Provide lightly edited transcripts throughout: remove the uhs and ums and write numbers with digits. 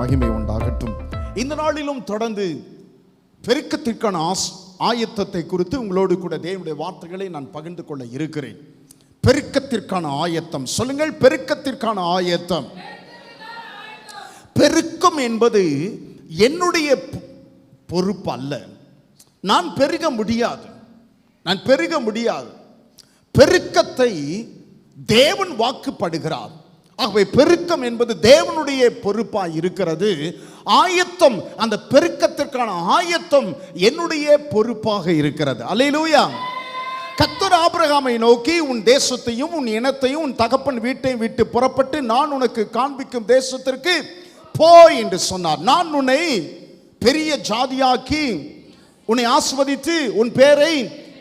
மகிமை உண்டாகட்டும். இந்த நாளிலும் தொடர்ந்து பெருக்கத்திற்கான ஆயத்தத்தை குறித்து உங்களோடு கூட தேவனுடைய வார்த்தைகளை நான் பகிர்ந்து கொள்ள இருக்கிறேன். பெருக்கத்திற்கான ஆயத்தம் சொல்லுங்கள். பெருக்கத்திற்கான ஆயத்தம். பெருக்கம் என்பது என்னுடைய பொறுப்பு அல்ல. நான் பெருக முடியாது. பெருக்கத்தை தேவன் வாக்குப்படுகிறார். ஆகவே பெருக்கம் என்பது தேவனுடைய பொறுப்பாய் இருக்கிறது. ஆயத்தம், அந்த பெருக்கத்திற்கான ஆயத்தம் என்னுடைய பொறுப்பாக இருக்கிறது. அல்லேலூயா. கர்த்தர் ஆபிரகாமை நோக்கி, உன் தேசத்தையும் உன் இனத்தையும் உன் தகப்பன் வீட்டையும் விட்டு புறப்பட்டு நான் உனக்கு காண்பிக்கும் தேசத்திற்கு போய் என்று சொன்னார். நான் உன்னை பெரிய ஜாதியாக்கி உன்னை ஆசீர்வதித்து உன் பேரை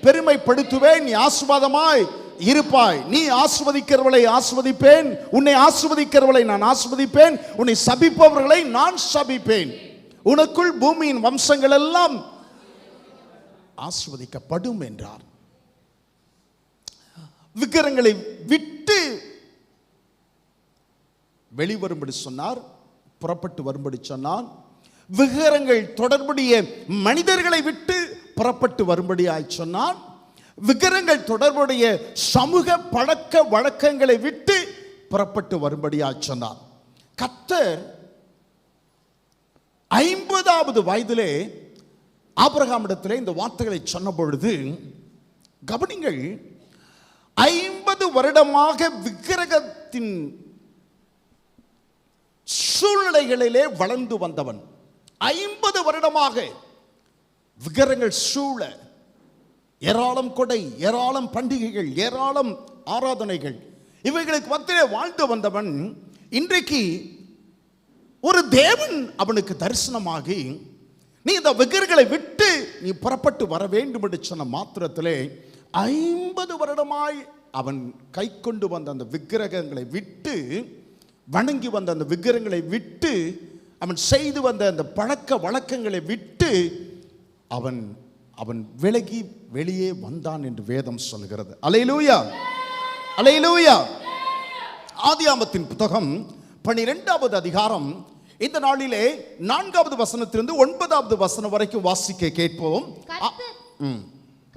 பெருமைப்படுத்துவேன். நீ ஆசீர்வாதமாய் இருப்பாய். நீ ஆசீர்வதிக்கிறவளை ஆசீர்வதிப்பேன், உன்னை ஆசீர்வதிக்கிறவளை நான் ஆசீர்வதிப்பேன், உன்னை சபிப்பவர்களை நான் சபிப்பேன். உனக்குள் பூமியின் வம்சங்கள் எல்லாம் ஆசீர்வதிக்கப்படும் என்றார். விக்கிரங்களை விட்டு வெளிவரும்படி சொன்னார், புறப்பட்டு வரும்படி சொன்னார். விக்கிரங்கள் தொடர்புடைய மனிதர்களை விட்டு புறப்பட்டு வரும்படியாய் சொன்னார். விக்கிரங்கள் தொடர்புடைய சமூக பழக்க வழக்கங்களை விட்டு புறப்பட்டு வரும்படியாய் சொன்னார். கர்த்தர் 50வது வயதிலே ஆபிரகாமிடத்திலே இந்த வார்த்தைகளை சொன்ன பொழுது கவனிங்கள், 50 வருடமாக விக்கிரகத்தின் சூழ்நிலைகளிலே வளர்ந்து வந்தவன். 50 வருடமாக விக்கிரகங்கள் சூழ, ஏராளம் கொடை, ஏராளம் பண்டிகைகள், ஏராளம் ஆராதனைகள், இவைகளுக்கு மத்தியிலே வாழ்ந்து வந்தவன் இன்றைக்கு ஒரு தேவன் அவனுக்கு தரிசனமாகி, நீ இந்த விக்கிரகங்களை விட்டு நீ புறப்பட்டு வர வேண்டும் என்று சொன்ன மாத்திரத்திலே 50 வருடமாய் அவன் கை கொண்டு வந்த அந்த விக்கிரகங்களை விட்டு, வணங்கி வந்த அந்த விக்கிரகங்களை விட்டு, அவன் செய்து வந்த அந்த பழக்க வழக்கங்களை விட்டு அவன் விலகி வெளியே வந்தான் என்று வேதம் சொல்கிறது. அல்லேலூயா, அல்லேலூயா. ஆதியாகமத்தின் புத்தகம் 12வது அதிகாரம் இந்த நாளிலே 4வது வசனத்திலிருந்து 9வது வசனம் வரைக்கும் வாசிக்க கேட்போம்.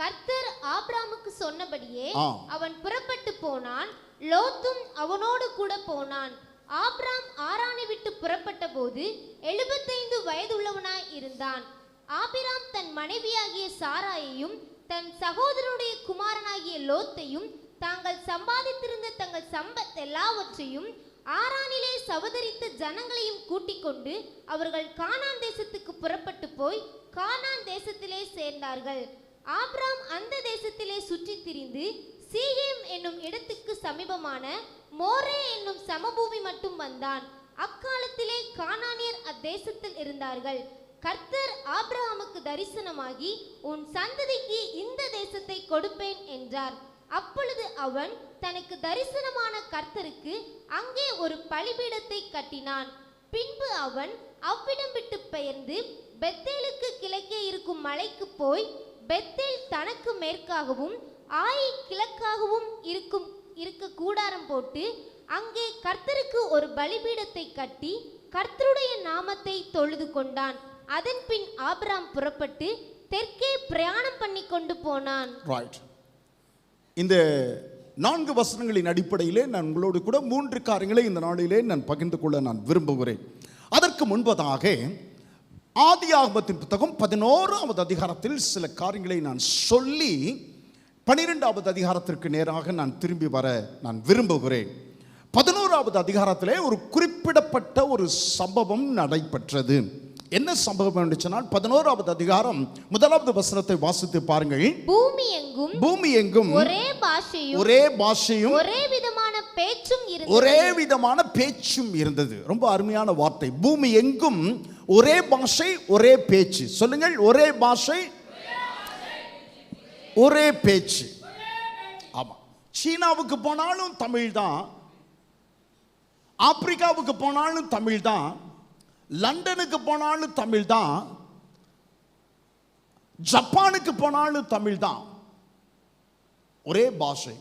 கர்த்தர் ஆபிரகாமுக்கு சொன்னபடியே அவன் புறப்பட்டு போனான், லோத்தும் அவனோடு கூட போனான். ஆபிரகாம் ஆரானை விட்டு புறப்பட்ட போது 75 வயதுள்ளவனாய் இருந்தான். ஆபிரகாம் தன் மனைவியாகிய சாராயையும் தன் சகோதரனுடைய குமாரனாகிய லோத்தையும் தாங்கள் சம்பாதித்திருந்த தங்கள் சம்பத் எல்லாவற்றையும் ஆரானிலே சவதரித்த ஜனங்களையும் கூட்டிக் கொண்டு அவர்கள் கானான் தேசத்துக்கு புறப்பட்டு போய் கானான் தேசத்திலே சேர்ந்தார்கள். ஆபிரகாம் அந்த தேசத்திலே சுற்றி திரிந்து சீகேம் என்னும் இடத்துக்கு சமீபமான மோரே என்னும் சமபூமி மட்டும் வந்தான். அக்காலத்திலே கானானியர் அத்தேசத்தில் இருந்தார்கள். கர்த்தர் ஆபிரகாமுக்கு தரிசனமாகி, உன் சந்ததிக்கு இந்த தேசத்தை கொடுப்பேன் என்றார். அப்பொழுது அவன் தனக்கு தரிசனமான கர்த்தருக்கு அங்கே ஒரு பலிபீடத்தை கட்டினான். பின்பு அவன் அவ்விடம் விட்டு பெயர்ந்து பெத்தேலுக்கு கிழக்கே இருக்கும் மலைக்கு போய், பெத்தேல் தனக்கு மேற்காகவும் ஆயி கிழக்காகவும் இருக்க கூடாரம் போட்டு அங்கே கர்த்தருக்கு ஒரு பலிபீடத்தை கட்டி கர்த்தருடைய நாமத்தை தொழுது கொண்டான். அதன் பின் ஆபிரகாம் புறப்பட்டு தெற்கே பிரயாணம் பண்ணி கொண்டு போனான். ரைட். இந்த 4 வசனங்களின் அடிப்படையிலே நான் உங்களோடு கூட 3 காரியங்களை இந்த நாளிலே நான் பகிர்ந்து கொள்ள நான் விரும்புகிறேன். அதற்கு முன்பதாக ஆதியாகமத்தின் புத்தகம் 11வது அதிகாரத்தில் சில காரியங்களை நான் சொல்லி 12வது அதிகாரத்திற்கு நேராக நான் திரும்பி வர நான் விரும்புகிறேன். 11வது அதிகாரத்திலே ஒரு குறிப்பிடப்பட்ட ஒரு சம்பவம் நடைபெற்றது. என்ன சம்பவம் என்று சொன்னால் 11வது அதிகாரம் 1வது வசனத்தை வாசித்து பாருங்கள். பூமி எங்கும் ஒரே பாஷையும் ஒரே விதமான பேச்சும் இருந்தது. ரொம்ப அருமையான வார்த்தை. பூமி எங்கும் ஒரே பாஷை ஒரே பேச்சு. சொல்லுங்கள், ஒரே பாஷை ஒரே பேச்சு. ஆமா, சீனாவுக்கு போனாலும் தமிழ் தான், ஆப்பிரிக்காவுக்கு போனாலும் தமிழ் தான், லண்டனுக்கு போனாலும் தமிழ் தான், ஜப்பானுக்கு போனாலும் தமிழ் தான். ஒரே பாஷை.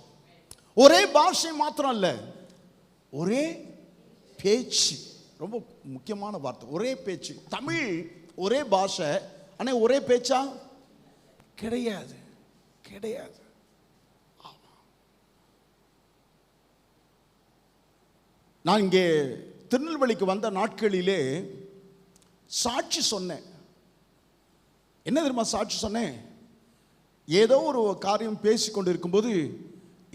ஒரே பாஷை மாத்திரம் அல்ல, ஒரே பேச்சு. ரொம்ப முக்கியமான வார்த்தை. ஒரே பேச்சு. தமிழ் ஒரே பாஷை, ஆனால் ஒரே பேச்சா கிடையாது, கிடையாது. நான் இங்கே திருநெல்வேலிக்கு வந்த நாட்களிலே சாட்சி சொன்னேன். என்ன தெரியுமா சாட்சி சொன்னேன்? ஏதோ ஒரு காரியம் பேசி கொண்டு இருக்கும்போது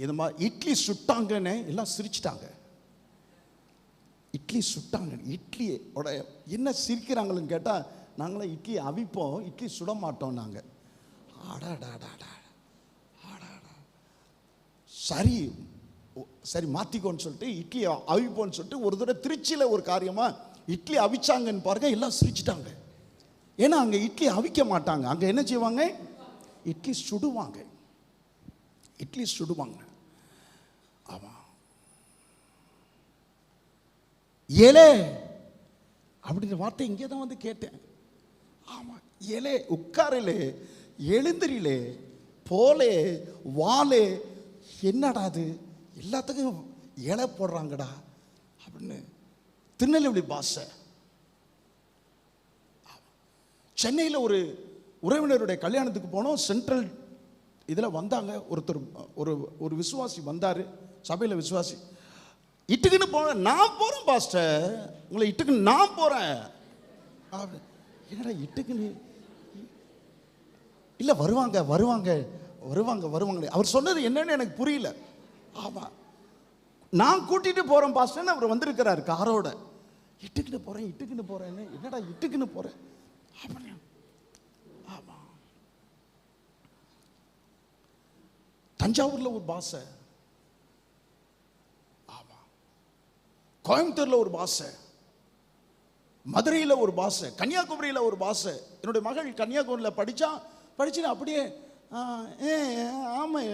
இது மாதிரி இட்லி சுட்டாங்கன்னு எல்லாம் சிரிச்சிட்டாங்க. இட்லி சுட்டாங்க. இட்லியோட என்ன சிரிக்கிறாங்கன்னு கேட்டால், நாங்களாம் இட்லி அவிப்போம், இட்லி சுட மாட்டோம் நாங்கள். ஆடாடாடாடா ஆடாடா, சரி சரி மாற்றிக்கோன்னு சொல்லிட்டு இட்லி அவிப்போன்னு சொல்லிட்டு ஒரு தடவை திருச்சியில் ஒரு காரியமாக இட்லி அவிச்சாங்கன்னு பாருங்க, எல்லாம் சிரிச்சிட்டாங்க. ஏன்னா அங்கே இட்லி அவிக்க மாட்டாங்க, அங்கே என்ன செய்வாங்க? இட்லி சுடுவாங்க, இட்லி சுடுவாங்க. ஆமாம், ஏலே அப்படின்ற வார்த்தை இங்கே தான் வந்து கேட்டேன். ஆமாம், ஏலே உட்காரலே, எழுந்திரிலே, போலே, வாலே, என்னடா அது எல்லாத்துக்கும் இலை போடுறாங்கடா அப்படின்னு திருநெல்வேலி பாஷை. சென்னையில் ஒரு உறவினருடைய கல்யாணத்துக்கு போனோம். சென்ட்ரல் இதில் வந்தாங்க. ஒருத்தர் ஒரு விசுவாசி வந்தார், சபையில் விசுவாசி. இட்டுக்குன்னு போனேன், நான் போகிறேன் பாஸ்டர், உங்களை இட்டுக்குன்னு நான் போகிறேன். என்னடா இட்டுக்குன்னு? இல்லை வருவாங்க வருவாங்க வருவாங்க வருவாங்க. அவர் சொன்னது என்னன்னு எனக்கு புரியல. ஆமாம், நான் கூட்டிகிட்டு போகிறேன் பாஸ்டர்னு அவர் வந்திருக்கிறார் காரோட. இட்டுக்குன்னு போகிறேன் இட்டுக்குன்னு போகிறேன்னு, என்னடா இட்டுக்குன்னு போகிறேன் அப்படி. ஆமாம், தஞ்சாவூரில் ஒரு பாஷை, ஆமாம், கோயம்புத்தூரில் ஒரு பாஷை, மதுரையில் ஒரு பாஷை, கன்னியாகுமரியில் ஒரு பாஷை. என்னுடைய மகள் கன்னியாகுமரியில் படிச்சுன்னு அப்படியே ஆமாங்க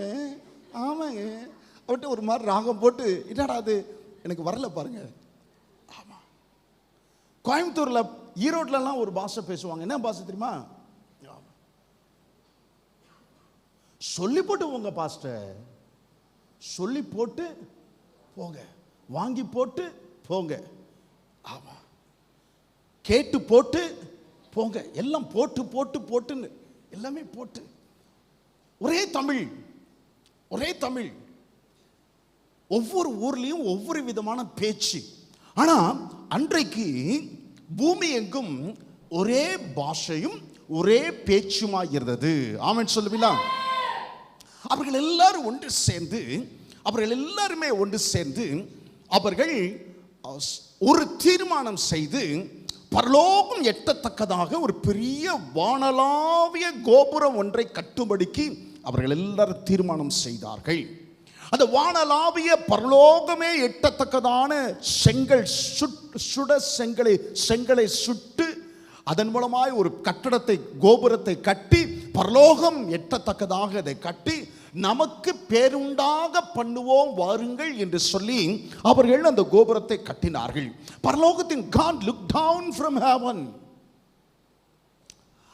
ஆமாங்க அப்படின்ட்டு ஒரு மாதிரி ராகம் போட்டு, என்னடா அது எனக்கு வரல பாருங்க. ஆமாம், கோயம்புத்தூரில் ஈரோட்லலாம் ஒரு பாஷை பேசுவாங்க. என்ன பாஷை தெரியுமா? சொல்லி போட்டு போங்க பாஸ்டர், சொல்லி போட்டு போங்க, வாங்கி போட்டு போங்க, ஆமா, கேட்டு போட்டு போங்க, எல்லாம் போட்டு போட்டு போட்டுன்னு எல்லாமே போட்டு. ஒரே தமிழ், ஒரே தமிழ், ஒவ்வொரு ஊர்லேயும் ஒவ்வொரு விதமான பேச்சு. ஆனால் அன்றைக்கு பூமி எங்கும் ஒரே பாஷையும் ஒரே பேச்சுமாய் இருந்தது. ஆமென் சொல்லுவீங்களா? அவர்கள் எல்லாரும் ஒன்று சேர்ந்து, அவர்கள் எல்லாருமே ஒன்று சேர்ந்து அவர்கள் ஒரு தீர்மானம் செய்து பரலோகம் எட்டத்தக்கதாக ஒரு பெரிய வானளாவிய கோபுரம் ஒன்றை கட்டும்படிக்கு அவர்கள் எல்லாரும் தீர்மானம் செய்தார்கள். அந்த வானளாவிய பரலோகமே எட்டத்தக்கதான செங்கலை சுட்டு அதன் மூலமாய் ஒரு கட்டடத்தை, கோபுரத்தை கட்டி பரலோகம் எட்டத்தக்கதாக அதை கட்டி நமக்கு பேருண்டாக பண்ணுவோம் வாருங்கள் என்று சொல்லி அவர்கள் அந்த கோபுரத்தை கட்டினார்கள். பரலோகத்தின் God looked down from heaven.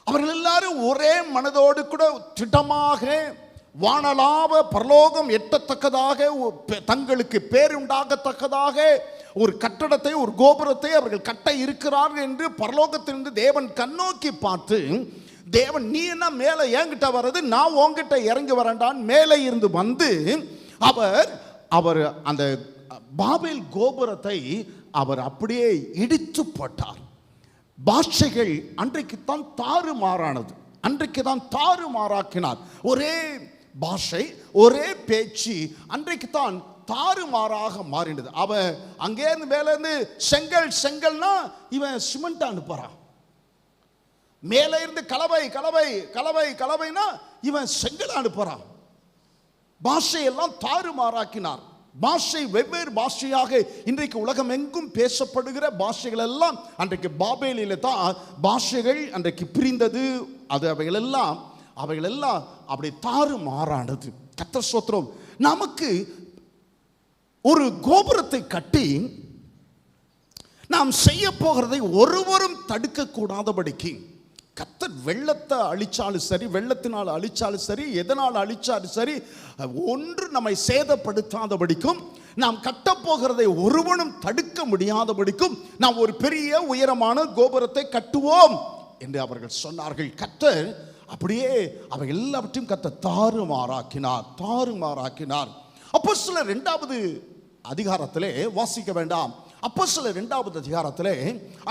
அவர்கள் எல்லாரும் ஒரே மனதோடு கூட திட்டமாக வானளாவ பரலோகம் எட்டத்தக்கதாக தங்களுக்கு பேருண்டாகத்தக்கதாக ஒரு கட்டடத்தை, ஒரு கோபுரத்தை அவர்கள் கட்ட இருக்கிறார்கள் என்று பரலோகத்திலிருந்து தேவன் கண்ணோக்கி பார்த்து, தேவன் நீ என்ன மேலே என்கிட்ட வர்றது, நான் உன்கிட்ட இறங்கி வரேன்டான் மேலே இருந்து வந்து அவர் அந்த பாபேல் கோபுரத்தை அவர் அப்படியே இடித்து போட்டார். பாஷைகள் அன்றைக்குத்தான் தாறுமாறானது, அன்றைக்குதான் தாறுமாறாக்கினார். ஒரே பாஷை, ஒரே பேச்சு அன்றைக்குத்தான் தாறுமாறாக மாறினது. அவன் அங்கேருந்து மேலேருந்து செங்கல்னா இவன் சிமெண்ட் அனுப்புறான், மேலே இருந்து கலவைனா இவன் செங்கல் அனுப்புறான். பாஷையெல்லாம் தாறுமாறாக்கினார். பாஷை வெவ்வேறு பாஷையாக இன்றைக்கு உலகம் எங்கும் பேசப்படுகிற பாஷைகள் எல்லாம் அன்றைக்கு பாபேலில தான் பாஷைகள் அன்றைக்கு பிரிந்தது. அது அவைகளெல்லாம் அப்படி தாறுமாறானது. கர்த்தர் ஸ்தோத்திரம். நமக்கு ஒரு கோபுரத்தை கட்டி நாம் செய்ய போகிறதை ஒருவரும் தடுக்க கூடாதபடிக்கு கர்த்தர் வெள்ளத்தை அழிச்சாலும் சரி, வெள்ளத்தினால் அழிச்சாலும் சரி, எதனால் அழிச்சாலும் சரி, ஒன்று நம்மை சேதப்படுத்தாதபடிக்கும் நாம் கட்டப்போகிறதை ஒருவனும் தடுக்க முடியாதபடிக்கும் நாம் ஒரு பெரிய உயரமான கோபுரத்தை கட்டுவோம் என்று அவர்கள் சொன்னார்கள். கர்த்தர் அப்படியே அவை எல்லாவற்றையும் கர்த்தர் தாறுமாறாக்கினார். அப்போஸ்தலர் 2வது அதிகாரத்திலே வாசிக்க வேண்டாம். அப்போஸ்தலர் 2வது அதிகாரத்திலே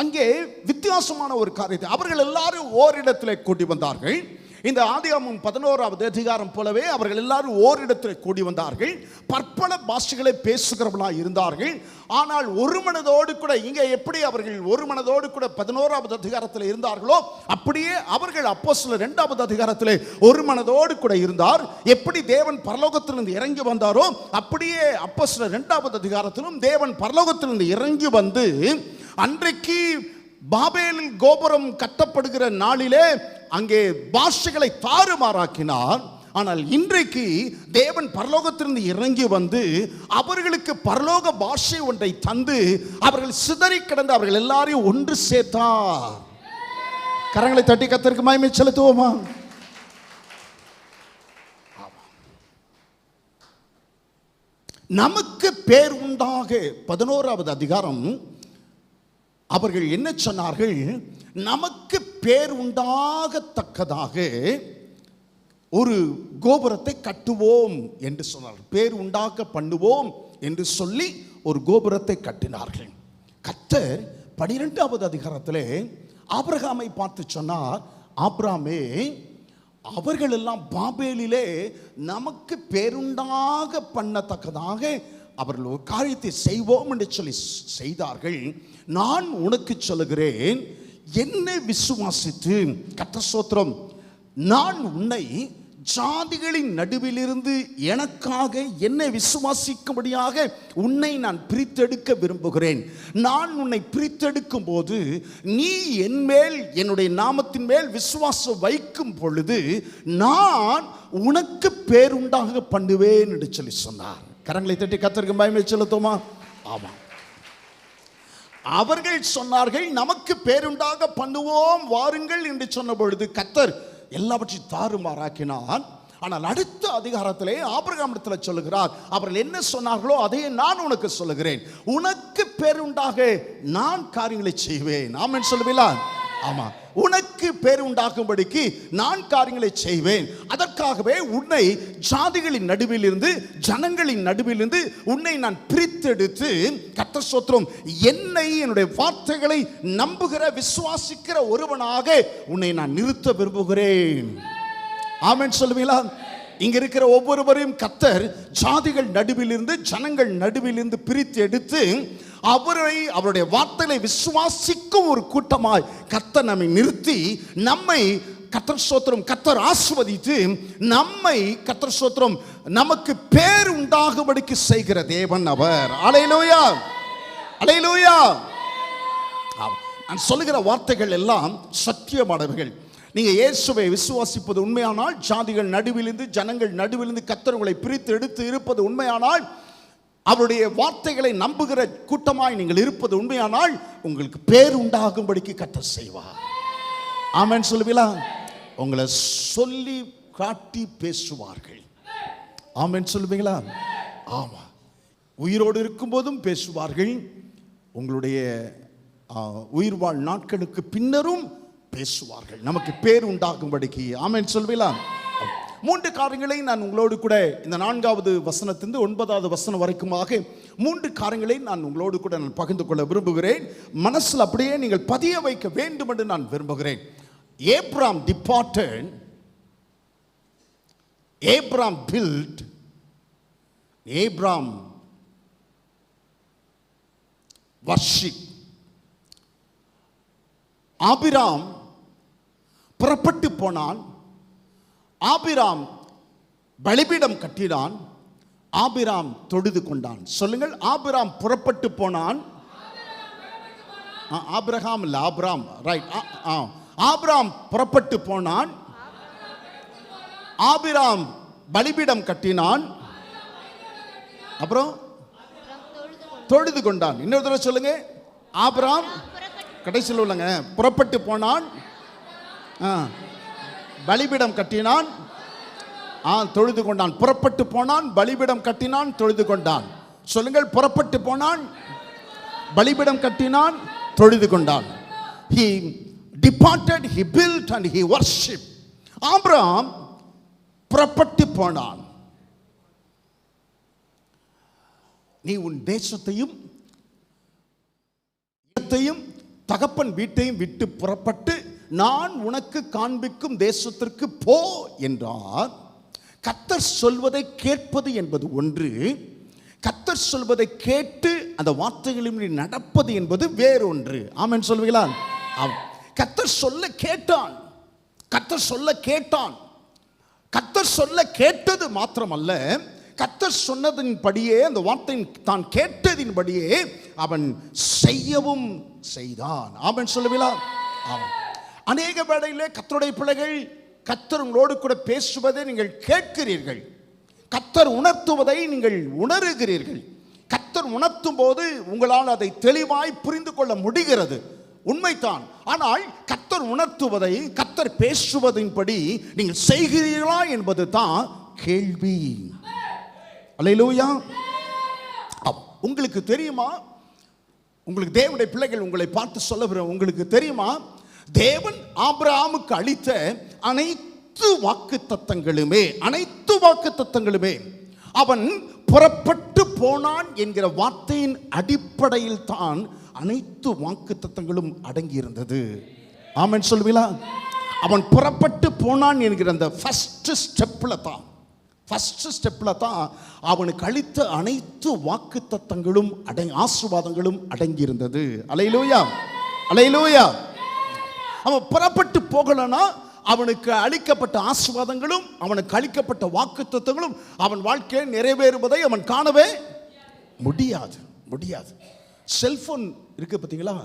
அங்கே வித்தியாசமான ஒரு காரியத்தை அவர்கள் எல்லாரும் ஓரிடத்திலே கூட்டி வந்தார்கள். இந்த ஆதியாகமம் 11வது அதிகாரம் போலவே அவர்கள் எல்லாரும் ஓரிடத்தில் கூடி வந்தார்கள். பற்பல பாஷைகளை பேசுகிறவர்களாக இருந்தார்கள். ஆனால் ஒரு மனதோடு கூட இங்கே எப்படி அவர்கள் ஒரு மனதோடு கூட 11வது அதிகாரத்தில் இருந்தார்களோ அப்படியே அவர்கள் அப்போஸ்தலர் 2வது அதிகாரத்தில் ஒரு மனதோடு கூட இருந்தார். எப்படி தேவன் பரலோகத்திலிருந்து இறங்கி வந்தாரோ அப்படியே அப்போஸ்தலர் 2வது அதிகாரத்திலும் தேவன் பரலோகத்திலிருந்து இறங்கி வந்து அன்றைக்கு பாபேலில் கோபுரம் கட்டப்படுகிற நாளிலே அங்கே பாஷைகளை தாறுமாறாக்கினார். ஆனால் இன்றைக்கு தேவன் பரலோகத்திலிருந்து இறங்கி வந்து அவர்களுக்கு பரலோக பாஷை ஒன்றை தந்து அவர்கள் சிதறி கிடந்து அவர்கள் எல்லாரையும் ஒன்று சேர்த்தார். கரங்களை தட்டி கர்த்தருக்கு மகிமை செலுத்துவோமா? நமக்கு பேர் உண்டாக 11வது அதிகாரம் அவர்கள் என்ன சொன்னார்கள்? நமக்கு பேர் உண்டாகத்தக்கதாக ஒரு கோபுரத்தை கட்டுவோம் என்று சொன்னார்கள். பேர் உண்டாக்க பண்ணுவோம் என்று சொல்லி ஒரு கோபுரத்தை கட்டினார்கள். கர்த்தர் 12வது அதிகாரத்திலே ஆபிரகாமை பார்த்து சொன்னார், ஆபிரகாமே, அவர்கள் எல்லாம் பாபேலிலே நமக்கு பேருண்டாக பண்ணத்தக்கதாக அவர்கள் ஒரு காரியத்தை செய்வோம் என்று சொல்லி செய்தார்கள். நான் உனக்கு சொல்லுகிறேன், என்னை விசுவாசித்து, கர்த்தர் ஸ்தோத்திரம், நான் உன்னை ஜாதிகளின் நடுவிலிருந்து எனக்காக என்னை விசுவாசிக்கும்படியாக உன்னை நான் பிரித்தெடுக்க விரும்புகிறேன். நான் உன்னை பிரித்தெடுக்கும் போது நீ என் மேல் என்னுடைய நாமத்தின் மேல் விசுவாசம் வைக்கும் பொழுது நான் உனக்கு பேருண்டாக பண்ணுவேன் என்று சொல்லி சொன்னார். கரங்களை தட்டி கர்த்தருக்கு மகிமை செலுத்துமா? ஆமா, அவர்கள் சொன்னார்கள் நமக்கு பேருண்டாக பண்ணுவோம் வாருங்கள் என்று சொன்ன பொழுது கர்த்தர் எல்லாவற்றையும் தாறுமாறாக்கினார். ஆனால் அடுத்த அதிகாரத்திலே ஆபிரகாமிடத்தில் சொல்லுகிறார், அவர்கள் என்ன சொன்னார்களோ அதையே நான் உனக்கு சொல்லுகிறேன், உனக்கு பேருண்டாக நான் காரியங்களை செய்வேன். ஆமென் சொல்லுவீங்களா? ஆமா, உனக்கு பேர் உண்டாகும்படிக்கு நான் காரியங்களை செய்வேன். அதற்காகவே உன்னை ஜாதிகளின் நடுவில் இருந்து ஜனங்களின் நடுவில் இருந்து உன்னை நான் பிரித்தெடுத்து, கர்த்தர் ஸ்தோத்திரம், என்னை என்னுடைய வார்த்தைகளை நம்புகிற விசுவாசிக்கிற ஒருவனாக உன்னை நான் நிறுத்த விரும்புகிறேன். ஆமென் சொல்லுவீங்களா? இங்க இருக்கிற ஒவ்வொருவரையும் கர்த்தர் ஜாதிகள் நடுவிலிருந்து ஜனங்கள் நடுவிலிருந்து பிரித்து எடுத்து அவருடைய வார்த்தைகளை விசுவாசிக்கும் ஒரு கூட்டமாய் கர்த்தர் நம்மை நிறுத்தி நம்மை கர்த்தர் ஸ்தோத்திரம் கர்த்தர் ஆசீர்வதித்து நம்மை கர்த்தர் ஸ்தோத்திரம் நமக்கு பேர் உண்டாகும்படிக்கு செய்கிற தேவன் அவர். அல்லேலூயா, அல்லேலூயா. நான் சொல்லுகிற வார்த்தைகள் எல்லாம் சத்தியமானவைகள். நீங்க இயேசுவை விசுவாசிப்பது உண்மையானால், ஜாதிகள் நடுவிலிருந்து ஜனங்கள் நடுவிலிருந்து கர்த்தர் உங்களை பிரித்து எடுத்து இருப்பது உண்மையானால், அவருடைய வார்த்தைகளை நம்புகிற கூட்டமாய் நீங்கள் இருப்பது உண்மையானால் உங்களுக்கு பேர் உண்டாகும்படிக்கு கர்த்தர் செய்வார். ஆமென் சொல்லுவீங்களா? உங்களை சொல்லி காட்டி பேசுவார்கள். ஆமென் சொல்லுவீங்களா? ஆமா, உயிரோடு இருக்கும் போதும் பேசுவார்கள், உங்களுடைய உயிர் வாழ் நாட்களுக்கு பின்னரும் பேசுவார்கள், நமக்கு பேர் உண்டாகும்படிக்கு. ஆமென் சொல்லுவீங்களா? 3 காரியங்களை நான் உங்களோடு கூட இந்த 4வது வசனத்திலிருந்து 9வது வசனம் வரைக்குமாக 3 காரியங்களை நான் உங்களோடு கூட நான் பகிர்ந்து கொள்ள விரும்புகிறேன். மனசில் அப்படியே நீங்கள் பதிய வைக்க வேண்டும் என்று நான் விரும்புகிறேன். Abraham departed, Abraham built, Abraham worship. Abram புறப்பட்டு போனான், ஆபிராம் பலிபீடம் கட்டினான், ஆபிராம் தொழுது கொண்டான். சொல்லுங்கள், ஆபிராம் புறப்பட்டு போனான். ஆபிரகாம் இல்ல, ஆபிராம், ரைட். ஆபிராம் புறப்பட்டு போனான், ஆபிராம் பலிபீடம் கட்டினான், அப்புறம் தொழுது கொண்டான். இன்னொரு தடவை சொல்லுங்க. ஆபிராம் கடைசியில் உள்ளங்க புறப்பட்டு போனான், பலிபீடம் கட்டினான், தொழுது கொண்டான். புறப்பட்டு போனான், பலிபீடம் கட்டினான், தொழுது கொண்டான். சொல்லுங்கள், புறப்பட்டு போனான், பலிபீடம் கட்டினான், தொழுது கொண்டான். He departed, he built and he worshiped. Abraham புறப்பட்டு போனான். நீ உன் தேசத்தையும் இடத்தையும் தகப்பன் வீட்டையும் விட்டு புறப்பட்டு நான் உனக்கு காண்பிக்கும் தேசத்திற்கு போ என்றார். கர்த்தர் சொல்வதை கேட்பது என்பது ஒன்று, கர்த்தர் சொல்வதை கேட்டு அந்த வார்த்தைகளில் நடப்பது என்பது வேறொன்று. ஆமென் சொல்வீங்களா? கர்த்தர் சொல்ல கேட்டான், கர்த்தர் சொல்ல கேட்டான். கர்த்தர் சொல்ல கேட்டது மாத்திரமல்ல, கர்த்தர் சொன்னதின்படியே, அந்த வார்த்தை தான் கேட்டதின்படியே அவன் செய்யவும் செய்தான். ஆமென் சொல்லுவீங்களா? ஆமாம். அநேக வேளையிலே கர்த்தருடைய பிள்ளைகள், கர்த்தர் உங்களோடு கூட பேசுவதை நீங்கள் கேட்கிறீர்கள், கர்த்தர் உணர்த்துவதை நீங்கள் உணருகிறீர்கள். கர்த்தர் உணர்த்தும் போது உங்களால் அதை தெளிவாய் புரிந்து கொள்ள முடிகிறது, உண்மைதான். ஆனால் கர்த்தர் உணர்த்துவதை, கர்த்தர் பேசுவதின்படி நீங்கள் செய்கிறீர்களா என்பது தான் கேள்வி. அல்லேலூயா. உங்களுக்கு தெரியுமா, உங்களுக்கு தேவனுடைய பிள்ளைகள் உங்களை பார்த்து சொல்ல, உங்களுக்கு தெரியுமா, தேவன் ஆபிரகாமுக்கு அளித்த அனைத்து வாக்குத்தத்தங்களுமே அவன் புறப்பட்டு போனான் என்கிற வார்த்தையின் அடிப்படையில் தான் அனைத்து வாக்குத்தத்தங்களும் அடங்கி இருந்தது. ஆமென் சொல்வீங்களா? அவன் புறப்பட்டு போனான் என்கிற அந்த ஃபர்ஸ்ட் ஸ்டெப்ல தான் அவனுக்கு அளித்த அனைத்து வாக்குத்தத்தங்களும் ஆசீர்வாதங்களும் அடங்கி இருந்தது. அல்லேலூயா, அல்லேலூயா. அவன் புறப்பட்டு போகலனா அவனுக்கு அளிக்கப்பட்ட ஆசீர்வாதங்களும் அவனுக்கு அளிக்கப்பட்ட வாக்குத்தத்தங்களும் அவன் வாழ்க்கையில் நிறைவேறுவதை அவன் காணவே முடியாது. செல்போன் இருக்கு பார்த்தீங்களா?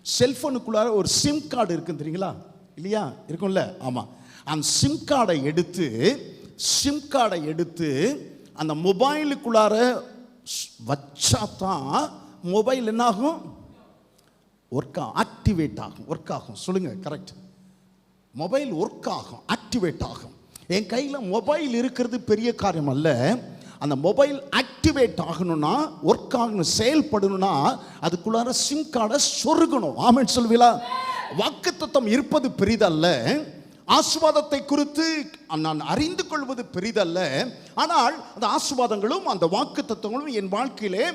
செல்போனுக்குள்ளார ஒரு சிம் கார்டு இருக்கு தெரியுங்களா? இல்லையா? இருக்கும்ல? ஆமாம். அந்த சிம் கார்டை எடுத்து அந்த மொபைலுக்குள்ளார வச்சா தான் மொபைல் என்ன ஆகும்? ஆக்டிவேட் ஆகும். சொல்லுங்க, கரெக்ட். மொபைல் ஒர்க் ஆகும், ஆக்டிவேட் ஆகும். என் கையில் மொபைல் இருக்கிறது பெரிய காரியம் அல்ல. அந்த மொபைல் ஆக்டிவேட் ஆகணும்னா, ஒர்க் ஆகணும், செயல்படணும்னா அதுக்குள்ளார சிம் கார்டை சொருகணும். ஆமென் சொல்வீங்களா? வாக்குத்தத்தம் இருப்பது பெரிதல்ல, ஆசீர்வாதத்தை குறித்து நான் அறிந்து கொள்வது பெரிதல்ல. ஆனால் அந்த ஆசீர்வாதங்களும் அந்த வாக்குத்தத்தங்களும் என் வாழ்க்கையிலே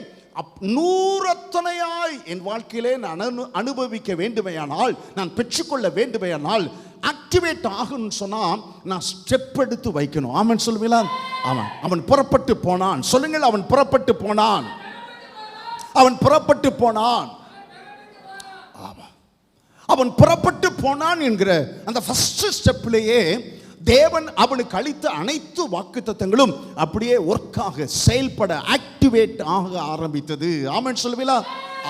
நூறத்தனையாய் என் வாழ்க்கையிலே நான் அனுபவிக்க வேண்டுமையானால், நான் பெற்றுக்கொள்ள வேண்டுமையானால், ஆக்டிவேட் ஆகணும்னு சொன்னால் நான் ஸ்டெப் எடுத்து வைக்கணும். ஆமென் சொல்வீங்களா? ஆமாம். அவன் புறப்பட்டு போனான். சொல்லுங்கள், அவன் புறப்பட்டு போனான். ஆமாம், அவன் புறப்பட்டு போனான் என்கிற அந்த ஃபர்ஸ்ட் ஸ்டெப்லேயே தேவன் அவனுக்கு அளித்த அனைத்து வாக்குத்தத்தங்களும் அப்படியே ஒர்க்காக, செயல்பட, ஆக்டிவேட் ஆக ஆரம்பித்தது. ஆமென் சொல்லுவீங்களா?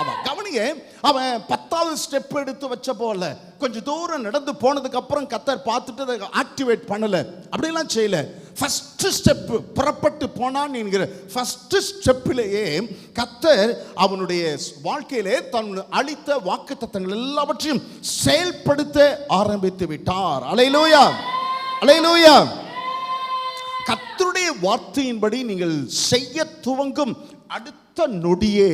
அவன் கவனிங்க, அவன் 10வது ஸ்டெப் எடுத்து வச்ச போல கொஞ்சம் தூரம் நடந்து போனதுக்கு அப்புறம் கர்த்தர் பார்த்துட்டு அதை ஆக்டிவேட் பண்ணல, அப்படியெல்லாம் செய்யல. ஃபர்ஸ்ட் ஸ்டெப், புறப்பட்டு போனான் என்கிற ஃபர்ஸ்ட் ஸ்டெப்பிலேயே கர்த்தர் அவனுடைய வாழ்க்கையிலே தன் அளித்த வாக்குத்தத்தங்கள் எல்லாவற்றையும் செயல்படுத்த ஆரம்பித்து விட்டார். அல்லேலூயா, அல்லேலூயா. கர்த்தருடைய வார்த்தையின்படி நீங்கள் செய்ய துவங்கும் அடுத்த நொடியே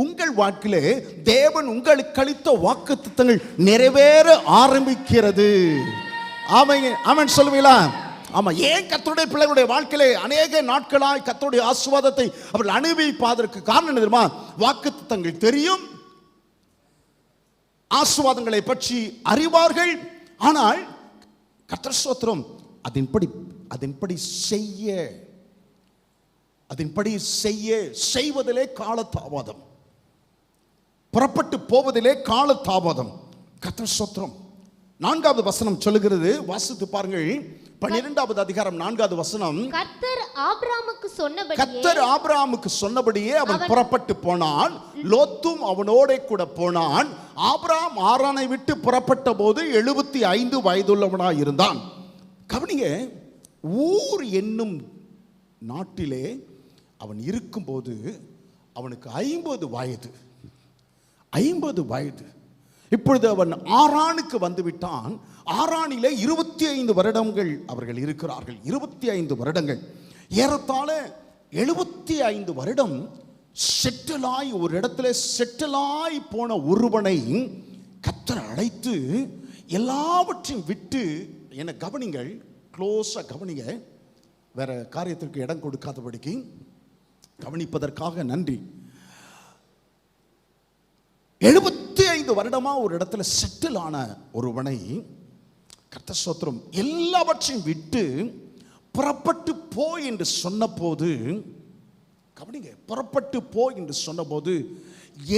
உங்கள் வாழ்க்கையிலே தேவன் உங்களுக்கு அளித்த வாக்குத்தத்தங்கள் நிறைவேற ஆரம்பிக்கிறது. ஆமென் சொல்லுவீங்களா? ஆமா. ஏன் கர்த்தருடைய பிள்ளைகளுடைய வாழ்க்கையிலே அநேக நாட்களாய் கர்த்தருடைய ஆசீர்வாதத்தை அவர்கள் அனுபவிப்பதற்கு காரணம் என்ன தெரியுமா? வாக்குத்தத்தங்கள் தெரியும், ஆசீர்வாதங்களை பற்றி அறிவார்கள். ஆனால் கர்த்தர் ஸ்தோத்திரம், அதன்படி செய்வதிலே காலதாமதம், புறப்பட்டு போவதிலே காலதாமதம். கர்த்தர் ஸ்தோத்திரம். 4வது வசனம் சொல்லுகிறது, வாசித்து பாருங்கள். 12வது அதிகாரம் 4வது வசனம். கர்த்தர் ஆபிரகாமுக்கு சொன்னபடியே அவன் புறப்பட்டு போனான், லோத்தும் அவனோட கூட போனான். ஆபிரகாம் ஆரானை விட்டு புறப்பட்ட போது 75 வயதுள்ளவனாய் இருந்தான். கவனிங்க, ஊர் என்னும் நாட்டிலே அவன் இருக்கும்போது அவனுக்கு 50 வயது. இப்பொழுது அவன் ஆரானுக்கு வந்து விட்டான். ஆரானிலே 25 வருடங்கள் அவர்கள் இருக்கிறார்கள். 25 வருடங்கள், ஏறத்தாழ 75 வருடம் செட்டிலாய் ஒரு இடத்துல செட்டிலாய் போன ஒருவனை கர்த்தர் அழைத்து எல்லாவற்றையும் விட்டு, என்ன கவனிங்கள், க்ளோஸாக கவனிங்க, வேற காரியத்திற்கு இடம் கொடுக்காதபடிக்கு கவனிப்பதற்காக நன்றி. 75 வருடமா ஒரு இடத்துல செட்டில் ஆன ஒருவனை கர்த்தர் ஸ்தோத்திரம் எல்லாவற்றையும் விட்டு புறப்பட்டு போ என்று சொன்னபோது, கவனிங்க, புறப்பட்டு போ என்று சொன்னபோது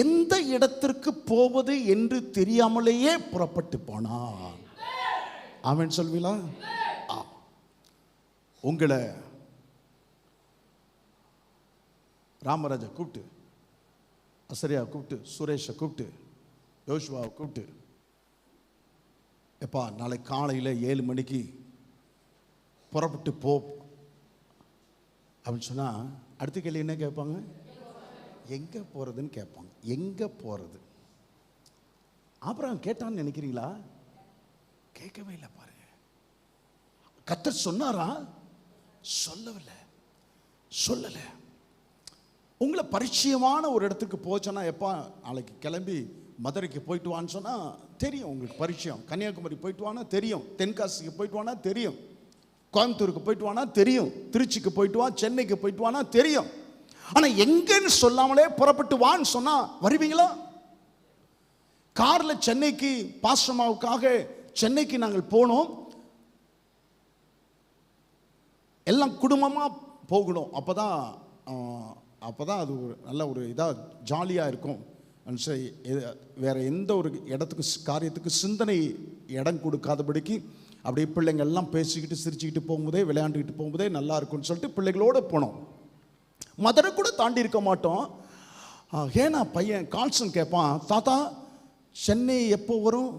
எந்த இடத்திற்கு போவது என்று தெரியாமலேயே புறப்பட்டு போனான். ஆமென் சொல்வீங்களா? உங்களை ராமராஜா கூப்பிட்டு, அசரியா கூப்பிட்டு, சுரேஷை கூப்பிட்டு, யோசுவாவை கூப்பிட்டு, எப்பா நாளை காலையில் 7 மணிக்கு புறப்பட்டு போ அப்படின்னு சொன்னால் அடுத்த கேள்வி என்ன கேட்பாங்க? எங்கே போகிறதுன்னு கேட்பாங்க. எங்கே போகிறது? அப்புறம் கேட்டான்னு நினைக்கிறீங்களா? கேட்கவே இல்லை. பாருங்க, கர்த்தர் சொன்னாரா? சொல்லலை. உங்களை பரிச்சயமான ஒரு இடத்துக்கு போச்சோன்னா, எப்பா நாளைக்கு கிளம்பி மதுரைக்கு போயிட்டு வான்னு சொன்னால் தெரியும், உங்களுக்கு பரிச்சயம். கன்னியாகுமரி போயிட்டு வானா தெரியும், தென்காசிக்கு போயிட்டு வானா தெரியும், கோயம்புத்தூருக்கு போயிட்டு வானா தெரியும், திருச்சிக்கு போயிட்டு வா, சென்னைக்கு போயிட்டு வானா தெரியும். ஆனால் எங்கன்னு சொல்லாமலே புறப்பட்டு வான்னு சொன்னால் வருவீங்களா? காரில் சென்னைக்கு பாஸ்டமாவுக்காக சென்னைக்கு நாங்கள் போனோம். எல்லாம் குடும்பமாக போகணும். அப்போ தான் அது ஒரு நல்ல ஒரு இதாக ஜாலியாக இருக்கும். வேற எந்த ஒரு இடத்துக்கு காரியத்துக்கு சிந்தனை இடம் கொடுக்காதபடிக்கு அப்படியே பிள்ளைங்க எல்லாம் பேசிக்கிட்டு சிரிச்சுக்கிட்டு போகும்போதே, விளையாண்டுக்கிட்டு போகும்போதே நல்லா இருக்கும்னு சொல்லிட்டு பிள்ளைகளோடு போனோம். மதுரை கூட தாண்டி இருக்க மாட்டோம். ஏன்னா பையன் கால்சன் கேட்பான், தாத்தா சென்னை எப்போ வரும்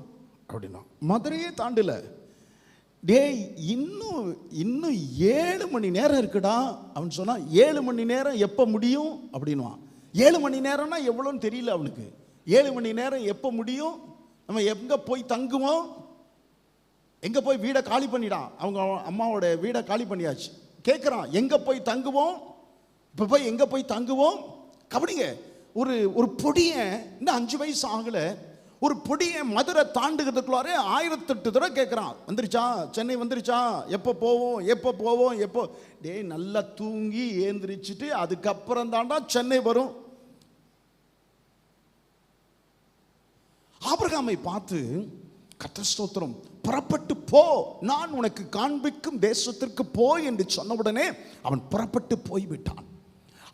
அப்படின்னா. மதுரையே தாண்டல. டேய் இன்னும் 7 மணி நேரம் இருக்குடா அப்படின்னு சொன்னால், 7 மணி நேரம் எப்போ முடியும் அப்படின்வான். 7 மணி நேரம்னா எவ்வளோன்னு தெரியல அவனுக்கு. 7 மணி நேரம் எப்போ முடியும்? நம்ம எங்கே போய் தங்குவோம்? எங்கே போய் வீடை காலி பண்ணிடான். அவங்க அம்மாவோட வீடை காலி பண்ணியாச்சு. கேட்குறான், எங்கே போய் தங்குவோம்? இப்போ போய் எங்கே போய் தங்குவோம்? கபடிங்க, ஒரு பொடியன் இன்னும் 5 வயசு ஆகலை, ஒரு பொடியன் மதுரை தாண்டுகிறதுக்குள்ளாரே 1008 தடவை கேட்குறான், வந்துருச்சா சென்னை வந்துருச்சா, எப்போ போவோம். டே நல்லா தூங்கி ஏந்திரிச்சிட்டு அதுக்கப்புறம் தாண்டா சென்னை வரும். ஆபிரகாமை பார்த்து கர்த்தர் ஸ்தோத்திரம், புறப்பட்டு போ, நான் உனக்கு காண்பிக்கும் தேசத்திற்கு போ என்று சொன்னவுடனே அவன் புறப்பட்டு போய்விட்டான்.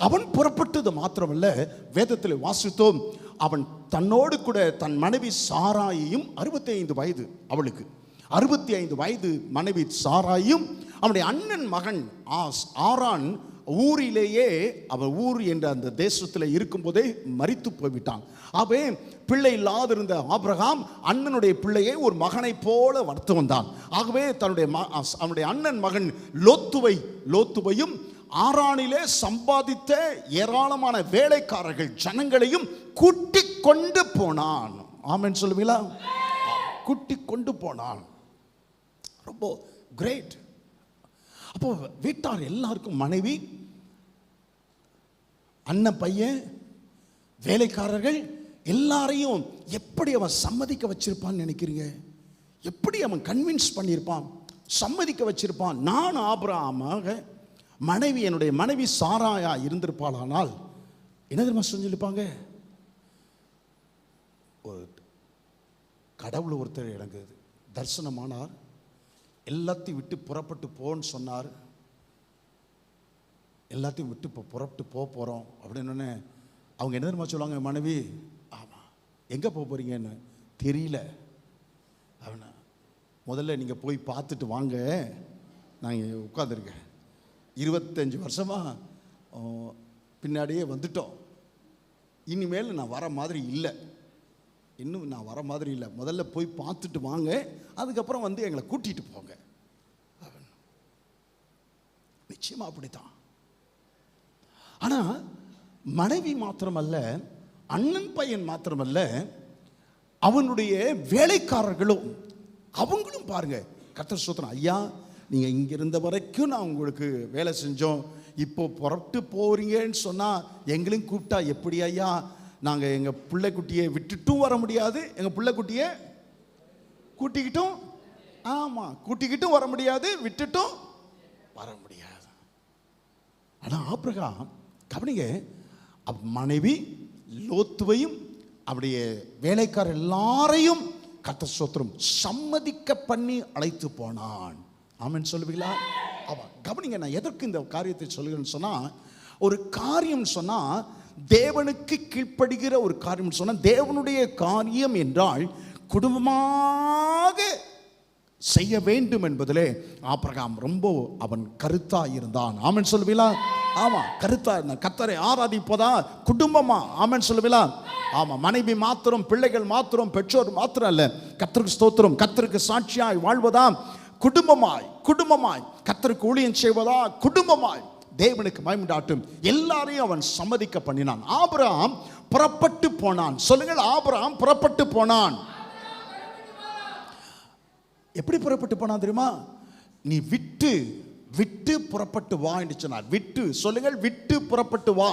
அவன் புறப்பட்டது மாத்திரமல்ல, வேதத்தில் வாசித்தோம், அவன் தன்னோடு கூட தன் மனைவி சாராயையும் 65 வயது, அவளுக்கு 65 வயது மனைவி சாராயும், அவனுடைய அண்ணன் மகன் ஆரான் ஊரிலேயே, அவன் ஊர் என்ற அந்த தேசத்தில் இருக்கும்போதே மரித்து போய்விட்டான். அவே பிள்ளை இல்லாதிருந்த ஆபிரகாம் அண்ணனுடைய பிள்ளையை ஒரு மகனை போல வளர்த்து வந்தான். ஆகவே அவனுடைய அண்ணன் மகன் லோத்துவையும் ஆரானிலே சம்பாதித்த ஏராளமான வேலைக்காரர்கள் ஜனங்களையும் கூட்டி கொண்டு போனான். ஆமென் சொல்லுவீங்களா? கூட்டி கொண்டு போனான். ரொம்ப கிரேட். அப்போ வீட்டார் எல்லாருக்கும் மனைவி, அண்ணன் பையன், வேலைக்காரர்கள் எல்லாரையும் எப்படி அவன் சம்மதிக்க வச்சிருப்பான்னு நினைக்கிறீங்க? எப்படி அவன் கன்வின்ஸ் பண்ணியிருப்பான், சம்மதிக்க வச்சிருப்பான்? நான் ஆபிரகாமாக மனைவி, என்னுடைய மனைவி சாராயா இருந்திருப்பாளானால் என்ன தெரியுமா செஞ்சிருப்பாங்க? ஒரு கடவுள் ஒருத்தர் எனக்கு தரிசனமானார், எல்லாத்தையும் விட்டு புறப்பட்டு போன்னு சொன்னார். எல்லாத்தையும் விட்டு இப்போ புறப்பட்டு போகிறோம் அப்படின்னு அவங்க என்ன தெரியுமா சொல்லுவாங்க? மனைவி, ஆமாம், எங்கே போகிறீங்கன்னு தெரியல. அவனை முதல்ல நீங்கள் போய் பார்த்துட்டு வாங்க, நான் இங்கே உட்காந்துருக்கேன், 25 வருஷமாக பின்னாடியே வந்துட்டோம், இனிமேல் நான் வர மாதிரி இல்லை, இன்னும் நான் வர மாதிரி இல்லை, முதல்ல போய் பார்த்துட்டு வாங்க, அதுக்கப்புறம் வந்து எங்களை கூட்டிகிட்டு போங்க. நிச்சயமாக அப்படித்தான். ஆனால் மனைவி மாத்திரமல்ல, அண்ணன் பையன் மாத்திரமல்ல, அவனுடைய வேலைக்காரர்களும் அவங்களும் பாருங்க, கர்த்தர் ஸ்தோத்திரம், ஐயா நீங்கள் இங்கே இருந்த வரைக்கும் நான் உங்களுக்கு வேலை செஞ்சோம், இப்போ புறப்பட்டு போறீங்கன்னு சொன்னா எங்களையும் கூப்பிட்டா எப்படி ஐயா? நாங்கள் எங்கள் பிள்ளைக்குட்டியை விட்டுட்டும் வர முடியாது, எங்கள் பிள்ளைக்குட்டியை கூட்டிக்கிட்டும், ஆமாம் கூட்டிக்கிட்டும் வர முடியாது, விட்டுட்டும் வர முடியாது. ஆனால் ஆபிரகாம் கவனிங்க, மனைவி லோத்துவையும் அவருடைய வேலைக்காரர் எல்லாரையும் கர்த்தர் ஸ்தோத்திரம் சம்மதிக்க பண்ணி அழைத்து போனான். ஆமென் சொல்லுவீங்களா? ஆமாம். கவனிங்க, நான் எதற்கு இந்த காரியத்தை சொல்லுகிறேன்னு சொன்னால், ஒரு காரியம் சொன்னால் தேவனுக்கு கீழ்ப்படுகிற ஒரு காரியம் சொன்னால், தேவனுடைய காரியம் என்றால் குடும்பமாக செய்ய வேண்டும் என்பதிலே ஆபிரகாம் ரொம்ப அவன் கருத்தா இருந்தான். ஆமென் சொல்லுவீங்களா? ஆமா, கருத்தா இருந்தான். கர்த்தரை ஆராதிப்பதா குடும்பமா? ஆமென் சொல்லுவீங்களா? ஆமா. மனைவி மாத்திரம், பிள்ளைகள் மாத்திரம், பெற்றோர் மாத்திரம் அல்ல, கர்த்தருக்கு ஸ்தோத்திரம், கர்த்தருக்கு சாட்சியாய் வாழ்வதா குடும்பமாய், குடும்பமாய் கர்த்தருக்கு ஊழியம் செய்வதா குடும்பமாய், தேவனுக்கு மகிமையுண்டாகட்டும், எல்லாரையும் அவன் சம்மதிக்க பண்ணினான். ஆபிரகாம் புறப்பட்டு போனான். சொல்லுங்கள், ஆபிரகாம் புறப்பட்டு போனான். எப்படி புறப்பட்டு போனான் தெரியுமா? நீ விட்டு விட்டு புறப்பட்டு வா என்று சொன்னார். விட்டு, சொல்லுங்கள், விட்டு புறப்பட்டு வா.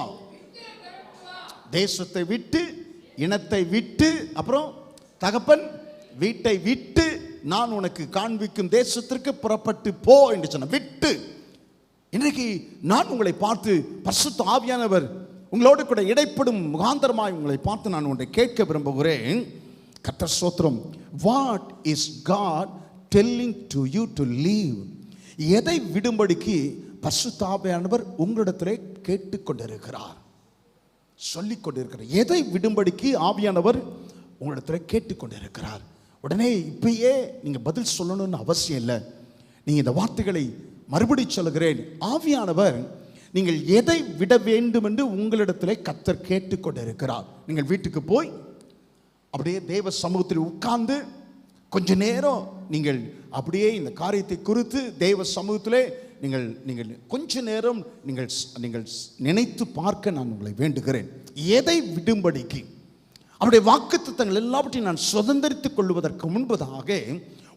தேசத்தை விட்டு, இனத்தை விட்டு, அப்புறம் தகப்பன் வீட்டை விட்டு, நான் உனக்கு காண்பிக்கும் தேசத்திற்கு புறப்பட்டு போ என்று சொன்ன. விட்டு. இன்றைக்கு நான் உங்களை பார்த்து பரிசுத்த ஆவியானவர் உங்களோடு கூட இடைப்படும் முகாந்தரமாய் உங்களை பார்த்து நான் ஒன்றை கேட்க விரும்புகிறேன். கர்த்தர் ஸ்தோத்திரம். What is God telling to you to leave? எதை விடும்படிக்கு பரிசுத்த ஆவியானவர் உங்களிடத்திலே கேட்டுக்கொண்டிருக்கிறார், சொல்லிக் கொண்டிருக்கிறார். எதை விடும்படிக்கு ஆவியானவர் உங்களிடத்திலே கேட்டுக்கொண்டிருக்கிறார். உடனே இப்பயே நீங்க பதில் சொல்லணும்னு அவசியம் இல்லை. நீங்க இந்த வார்த்தைகளை மறுபடி சொல்லுகிறேன். ஆவியானவர் நீங்கள் எதை விட வேண்டும் என்று உங்களிடத்திலே கர்த்தர் கேட்டுக்கொண்டிருக்கிறார். நீங்கள் வீட்டுக்கு போய் அப்படியே தேவ சமூகத்தில் உட்கார்ந்து கொஞ்ச நேரம் நீங்கள் அப்படியே இந்த காரியத்தை குறித்து தேவ சமூகத்திலே நீங்கள் கொஞ்ச நேரம் நீங்கள் நினைத்து பார்க்க நான் உங்களை வேண்டுகிறேன். எதை விடும்படிக்கு அவருடைய வாக்குத்தத்தங்கள் எல்லாவற்றையும் நான் சுதந்திரித்துக் கொள்வதற்கு முன்பதாக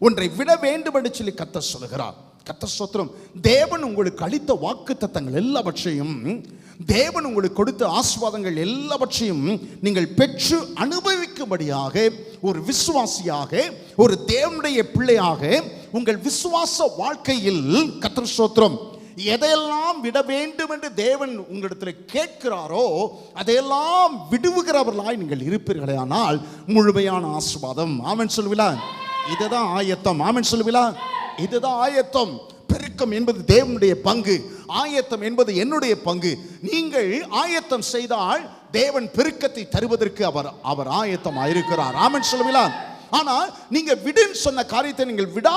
ஒன்றை விட வேண்டும் என்று சொல்லி கர்த்தர் சொல்கிறார். கர்த்தர் ஸ்தோத்திரம். தேவன் உங்களுக்கு அளித்த வாக்குத்தத்தங்கள் எல்லாவற்றையும், தேவன் உங்களுக்கு கொடுத்த ஆசீர்வாதங்கள் எல்லாவற்றையும் நீங்கள் பெற்று அனுபவிக்கும்படியாக ஒரு விசுவாசியாக, ஒரு தேவனுடைய பிள்ளையாக உங்கள் விசுவாச வாழ்க்கையில் கர்த்தர் ஸ்தோத்திரம் எதையெல்லாம் விட வேண்டும் என்று தேவன் உங்களிடத்தில் கேட்கிறாரோ அதையெல்லாம் விடுவுகிறவர்களாய் நீங்கள் இருப்பீர்களே, ஆனால் முழுமையான ஆசீர்வாதம். ஆமென் சொல்லுவீங்களா? இதுதான் ஆயத்தம். ஆமென் சொல்லுவீங்களா? இதுதான் ஆயத்தம். பெருக்கம் என்பது தேவனுடைய பங்கு, ஆயத்தம் என்பது என்னுடைய பங்கு. நீங்கள் ஆயத்தம் செய்தால் தேவன் பெருக்கத்தை தருவதற்கு அவர் ஆயத்தமாக இருக்கிறார். ஆமென் சொல்லுவீங்களா? ஆனால் நீங்க விடுன்னு சொன்ன காரியத்தை நீங்கள் விட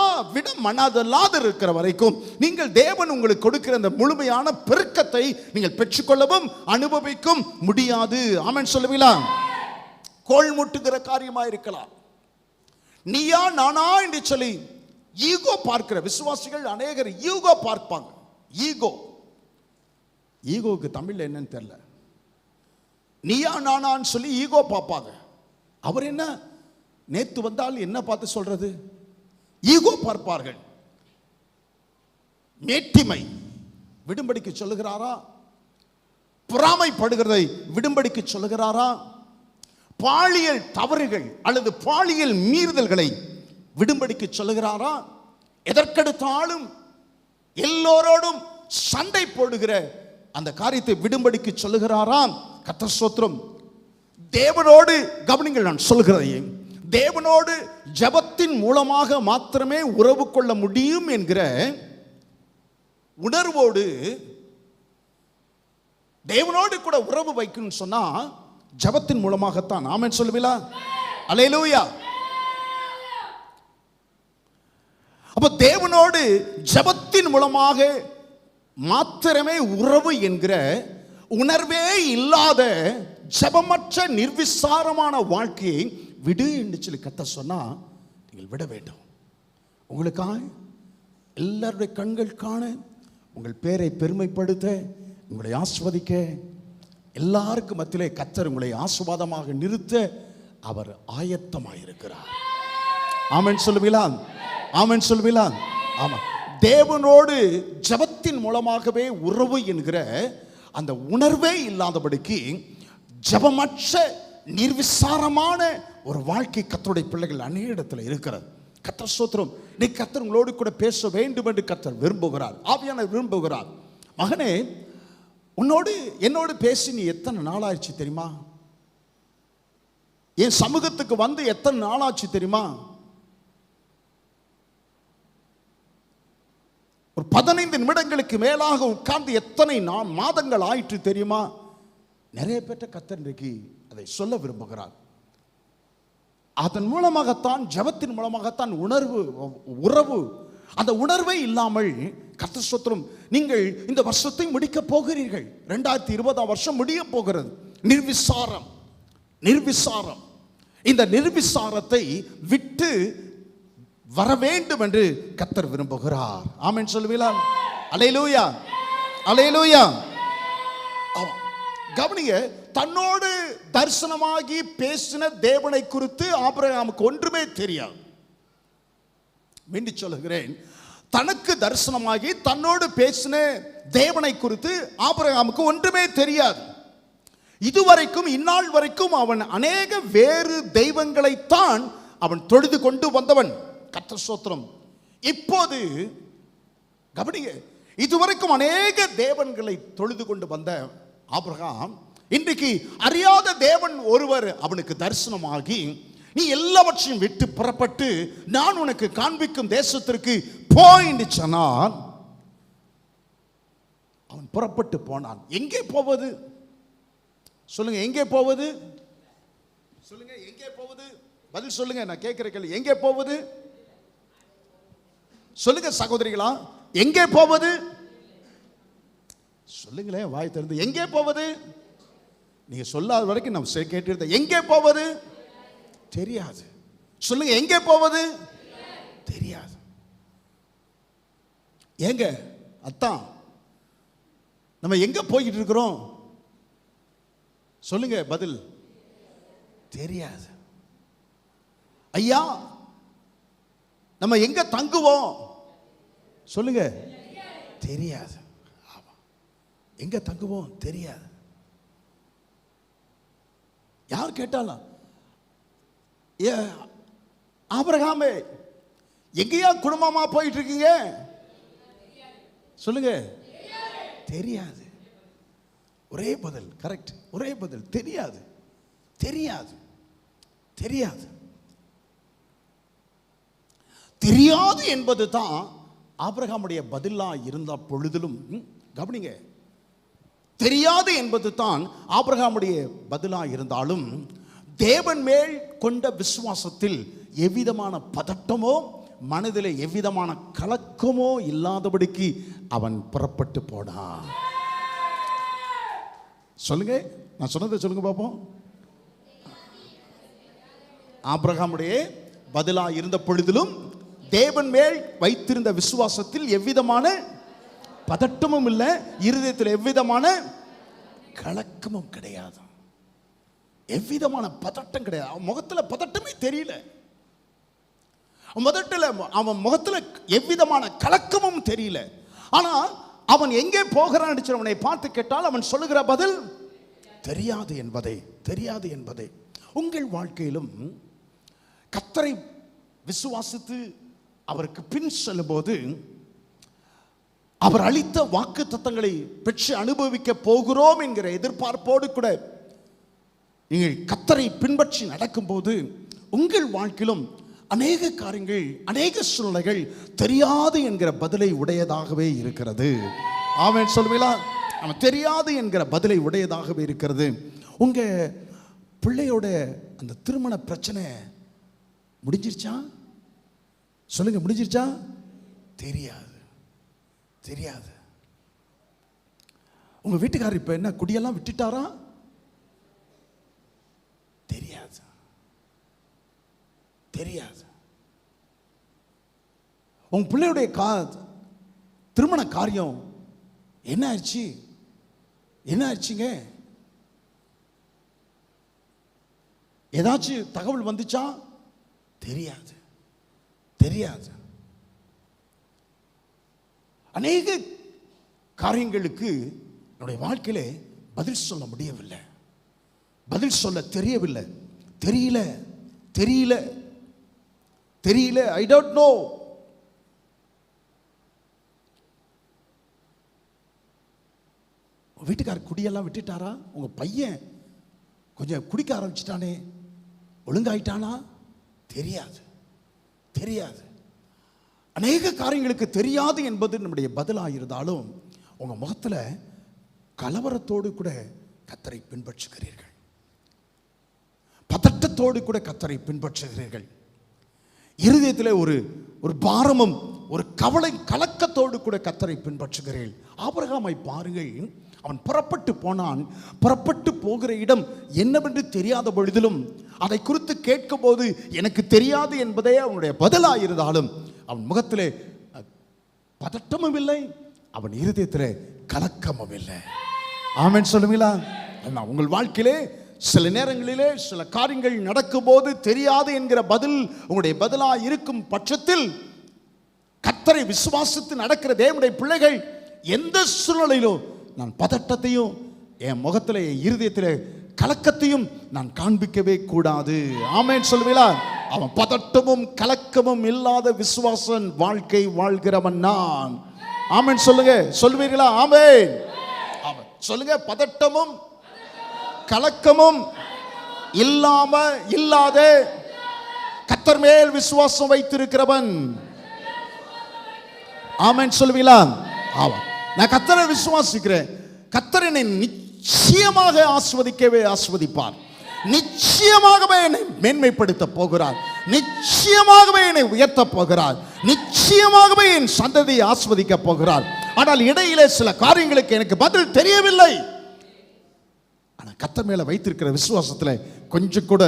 மனதல்லாது இருக்கிற வரைக்கும் நீங்கள் தேவன் உங்களுக்கு கொடுக்கிற அந்த முழுமையான பெருக்கத்தை நீங்கள் பெற்றுக்கொள்ளவும் அனுபவிக்கும் முடியாது. ஆமென் சொல்லுவீங்களா? கோல் முட்டுகிற காரியமா இருக்கலாம். நீயா நானா என்று சொல்லி ஈகோ பார்க்கிற விசுவாசிகள் அநேகர் ஈகோ பார்ப்பாங்க. ஈகோவுக்கு தமிழ்ல என்னன்னு தெரியல. நீயா நானான்னு சொல்லி ஈகோ பார்ப்பாங்க. அவர் என்ன நேத்து வந்தால் என்ன பார்த்து சொல்றது? ஈகோ பார்ப்பார்கள். மேட்டிமை விடும்படிக்கு சொல்லுகிறாரா? பொறாமைப்படுகிறதை விடும்படிக்கு சொல்லுகிறாரா? பாலியல் தவறுகள் அல்லது பாலியல் மீறுதல்களை விடும்படிக்கு சொல்லுகிறாரா? எதற்கெடுத்தாலும் எல்லோரோடும் சண்டை போடுகிற அந்த காரியத்தை விடும்படிக்கு சொல்லுகிறாரா? கர்த்தர் ஸ்தோத்திரம். தேவனோடு கவனிங்கள், நான் சொல்கிறதை தேவனோடு ஜெபத்தின் மூலமாக மாத்திரமே உறவு கொள்ள முடியும் என்கிற உணர்வோடு தேவனோடு கூட உறவு வைக்கணும்னு சொன்னா ஜெபத்தின் மூலமாகத்தான். ஆமென் சொல்லுவீங்களா? அல்லேலூயா. அப்ப தேவனோடு ஜெபத்தின் மூலமாக மாத்திரமே உறவு என்கிற உணர்வே இல்லாத ஜெபமற்ற நிர்விசாரமான வாழ்க்கையை விடு என்று சொல்லி கர்த்தர் சொன்னா நீங்கள் விட வேண்டும். உங்களுக்காக எல்லாருடைய கண்கள் காண, உங்கள் பேரை பெருமைப்படுத்த, உங்களை ஆஸ்வதிக்க, எல்லாருக்கும் மத்தியிலே கர்த்தர் உங்களை ஆசீர்வாதமாக நிறுத்த அவர் ஆயத்தமாக இருக்கிறார். ஆமென் சொல்லுவீங்களா? ஆமென் சொல்லுவீங்களா? ஆமா. தேவனோடு ஜெபத்தின் மூலமாகவே உறவு என்கிற அந்த உணர்வே இல்லாதபடிக்கு ஜெபமற்ற நிர்விசாரமான ஒரு வாழ்க்கை கர்த்தருடைய பிள்ளைகள் அநேக இடத்துல இருக்கிறது. கர்த்தர் ஸ்தோத்திரம். நீ கர்த்தர் உங்களோடு கூட பேச வேண்டும் என்று கர்த்தர் விரும்புகிறார், ஆவியானவர் விரும்புகிறார். மகனே, என்னோடு பேசி நீ எத்தனை நாளாச்சு தெரியுமா? என் சமூகத்துக்கு வந்து எத்தனை நாளாச்சு தெரியுமா? ஒரு 15 நிமிடங்களுக்கு மேலாக உட்கார்ந்து எத்தனை மாதங்கள் ஆயிற்று தெரியுமா? நிறைய பேற்ற கர்த்தர் இன்றைக்கு அதை சொல்ல விரும்புகிறார். அதன் மூலமாகத்தான், ஜெபத்தின் மூலமாகத்தான் உறவு. அந்த உணர்வே இல்லாமல் கர்த்தர் ஸ்தோத்திரம், நீங்கள் இந்த வருஷத்தை முடிக்க போகிறீர்கள். 2020 வருஷம் முடிய போகிறது. நிர்விசாரம். இந்த நிர்விசாரத்தை விட்டு வர வேண்டும் என்று கர்த்தர் விரும்புகிறார். ஆமென் சொல்லுவீங்களா? அல்லேலூயா, அல்லேலூயா. கவனிங்க, தன்னோடு தரிசனமாகி பேசின தேவனை குறித்து ஆபிரகாமுக்கு ஒன்றுமே தெரியாது. மீண்டும் சொல்லுகிறேன், தனக்கு தரிசனமாகி தன்னோடு பேசின தேவனை குறித்து ஆபிரகாமுக்கு ஒன்றுமே தெரியாது. இதுவரைக்கும், இந்நாள் வரைக்கும் அவன் அநேக வேறு தெய்வங்களைத்தான் அவன் தொழுது கொண்டு வந்தவன். கர்த்தர் ஸ்தோத்திரம். இப்போது கவனிங்க, இதுவரைக்கும் அநேக தேவன்களை தொழுது கொண்டு வந்த ஆபிரகாம் இன்றைக்கு அறியாத தேவன் ஒருவர் அவனுக்கு தரிசனமாகி, நீ எல்லாவற்றையும் விட்டு புறப்பட்டு நான் உனக்கு காண்பிக்கும் தேசத்திற்கு போய் என்று சொன்னான். அவன் புறப்பட்டு போனான். எங்கே போவது? சொல்லுங்க, எங்கே போவது? சொல்லுங்க, எங்கே போவது? பதில் சொல்லுங்க, நான் கேட்கிற கேள்வி. எங்கே போவது? சொல்லுங்க சகோதரிகளா, எங்கே போவது? சொல்லுங்களேன், வாய் திறந்து. எங்கே போவது? நீங்க சொல்லாத வரைக்கும் நம்ம கேட்டு, எங்கே போவது? தெரியாது. சொல்லுங்க, எங்கே போவது? தெரியாது. ஏங்க அத்தான், நம்ம எங்க போயிட்டு இருக்கிறோம்? சொல்லுங்க, பதில் தெரியாது. ஐயா, நம்ம எங்க தங்குவோம்? சொல்லுங்க, தெரியாது. எங்க தங்குவோம் தெரியாது. யார் கேட்டாலும், ஆபிரகாமே எங்கேயா குடும்பமா போயிட்டு இருக்கீங்க? சொல்லுங்க, தெரியாது. ஒரே பதில், கரெக்ட். ஒரே பதில், தெரியாது. தெரியாது, தெரியாது. தெரியாது என்பது தான் ஆபிரகாமுடைய பதிலா இருந்த பொழுதிலும், கவனிங்க, தெரியாது என்பது தான் ஆபிரகாமுடைய பதிலா இருந்தாலும், தேவன் மேல் கொண்ட விசுவாசத்தில் எவ்விதமான பதட்டமோ மனதில் எவ்விதமான கலக்கமோ இல்லாதபடிக்கு அவன் புறப்பட்டு போனான். சொல்லுங்க, நான் சொன்னதை சொல்லுங்க பார்ப்போம். ஆபிரகாமுடைய பதிலா இருந்த பொழுதிலும் தேவன் மேல் வைத்திருந்த விசுவாசத்தில் எவ்விதமான பதட்டமும் இல்லை, இருதயத்தில் எவ்விதமான கலக்கமும் கிடையாது. எவ்விதமான பதட்டம் கிடையாது. அவன் முகத்தில் பதட்டமே தெரியல. அவன் முகத்தில் எவ்விதமான கலக்கமும் தெரியல. ஆனா அவன் எங்கே போகிறான் அவனை பார்த்து கேட்டால் அவன் சொல்லுகிற பதில் தெரியாது என்பதை. தெரியாது என்பதை. உங்கள் வாழ்க்கையிலும் கர்த்தரை விசுவாசித்து அவருக்கு பின் செல்லும்போது, அவர் அளித்த வாக்கு தத்தங்களை பெற்று அனுபவிக்க போகிறோம் என்கிற எதிர்பார்ப்போடு கூட நீங்கள் கர்த்தரை பின்பற்றி நடக்கும்போது உங்கள் வாழ்க்கையிலும் அநேக காரியங்கள், அநேக சூழ்நிலைகள் தெரியாது என்கிற பதிலை உடையதாகவே இருக்கிறது. ஆமென் சொல்லுவீங்களா? அவன் தெரியாது என்கிற பதிலை உடையதாகவே இருக்கிறது. உங்க பிள்ளையோட அந்த திருமண பிரச்சனை முடிஞ்சிருச்சா? சொல்லுங்க, முடிஞ்சிருச்சா? தெரியாது. தெரியாது. உங்க வீட்டுக்காரர் இப்ப என்ன குடியெல்லாம் விட்டுட்டாரா? தெரியாது. தெரியாது. உங்க பிள்ளையுடைய திருமண காரியம் என்ன ஆயிடுச்சு? என்ன ஆயிடுச்சுங்க? ஏதாச்சும் தகவல் வந்துச்சா? தெரியாது. தெரியாது. அநேக காரியங்களுக்கு என்னுடைய வாழ்க்கையிலே பதில் சொல்ல முடியவில்லை, பதில் சொல்ல தெரியவில்லை, தெரியல தெரியல தெரியல, ஐ டோன்ட் நோ. வீட்டுக்காரர் குடியெல்லாம் விட்டுட்டாரா? உங்க பையன் கொஞ்சம் குடிக்க ஆரம்பிச்சிட்டானே, ஒழுங்காயிட்டானா? தெரியாது தெரியாது. அநேக காரியங்களுக்கு தெரியாது என்பது நம்முடைய பதிலாக இருந்தாலும் உங்க முகத்தில் கலவரத்தோடு கூட கர்த்தரை பின்பற்றுகிறீர்கள், பதட்டத்தோடு கூட கர்த்தரை பின்பற்றுகிறீர்கள். இருதயத்தில் ஒரு பாரமும் ஒரு கவலை கலக்கத்தோடு கூட கர்த்தரை பின்பற்றுகிறீர்கள். ஆபிரகாமை பாருங்கள், அவன் புறப்பட்டு போனான். புறப்பட்டு போகிற இடம் என்னவென்று தெரியாத பொழுதிலும் அதை குறித்து கேட்கும் போது எனக்கு தெரியாது என்பதே அவனுடைய பதிலாக இருந்தாலும் அவன் முகத்திலே பதட்டமும் இல்லை, அவன் இருதயத்திலே கலக்கமும் இல்லை. ஆமென் சொல்லுவீங்களா? உங்கள் வாழ்க்கையிலே சில நேரங்களிலே சில காரியங்கள் நடக்கும் போது தெரியாது என்கிற பதில் உங்களுடைய பதிலாக இருக்கும் பட்சத்தில் கர்த்தரை விசுவாசித்து நடக்கிற தேவனுடைய பிள்ளைகள் எந்த சூழ்நிலையிலும் நான் பதட்டத்தையும் என் முகத்தில் என் இருதயத்தில் கலக்கத்தையும் நான் காண்பிக்கவே கூடாது. ஆமென் சொல்லுவீங்களா? அவன் பதட்டமும் கலக்கமும் இல்லாத விசுவாசன் வாழ்க்கை வாழ்கிறவன் நான். ஆமென் சொல்லுங்க, சொல்லுவீர்களா? ஆமென். ஆமென் சொல்லுங்க. பதட்டமும் கலக்கமும் இல்லாத கர்த்தர் மேல் விசுவாசம் வைத்திருக்கிறவன். ஆமென் சொல்லுவீங்களா? ஆமாம். நான் கர்த்தரை விசுவாசிக்கிறேன். கர்த்தர் என்னை நிச்சயமாக ஆஸ்வதிப்பார், நிச்சயமாகவே என்னை மேன்மைப்படுத்த போகிறார், நிச்சயமாகவே என்னை உயர்த்த போகிறார், நிச்சயமாகவே என் சந்ததியை ஆஸ்வதிக்க போகிறார். ஆனால் இடையிலே சில காரியங்களுக்கு எனக்கு பதில் தெரியவில்லை. ஆனால் கர்த்தர் மேல வைத்திருக்கிற விசுவாசத்தில் கொஞ்சம் கூட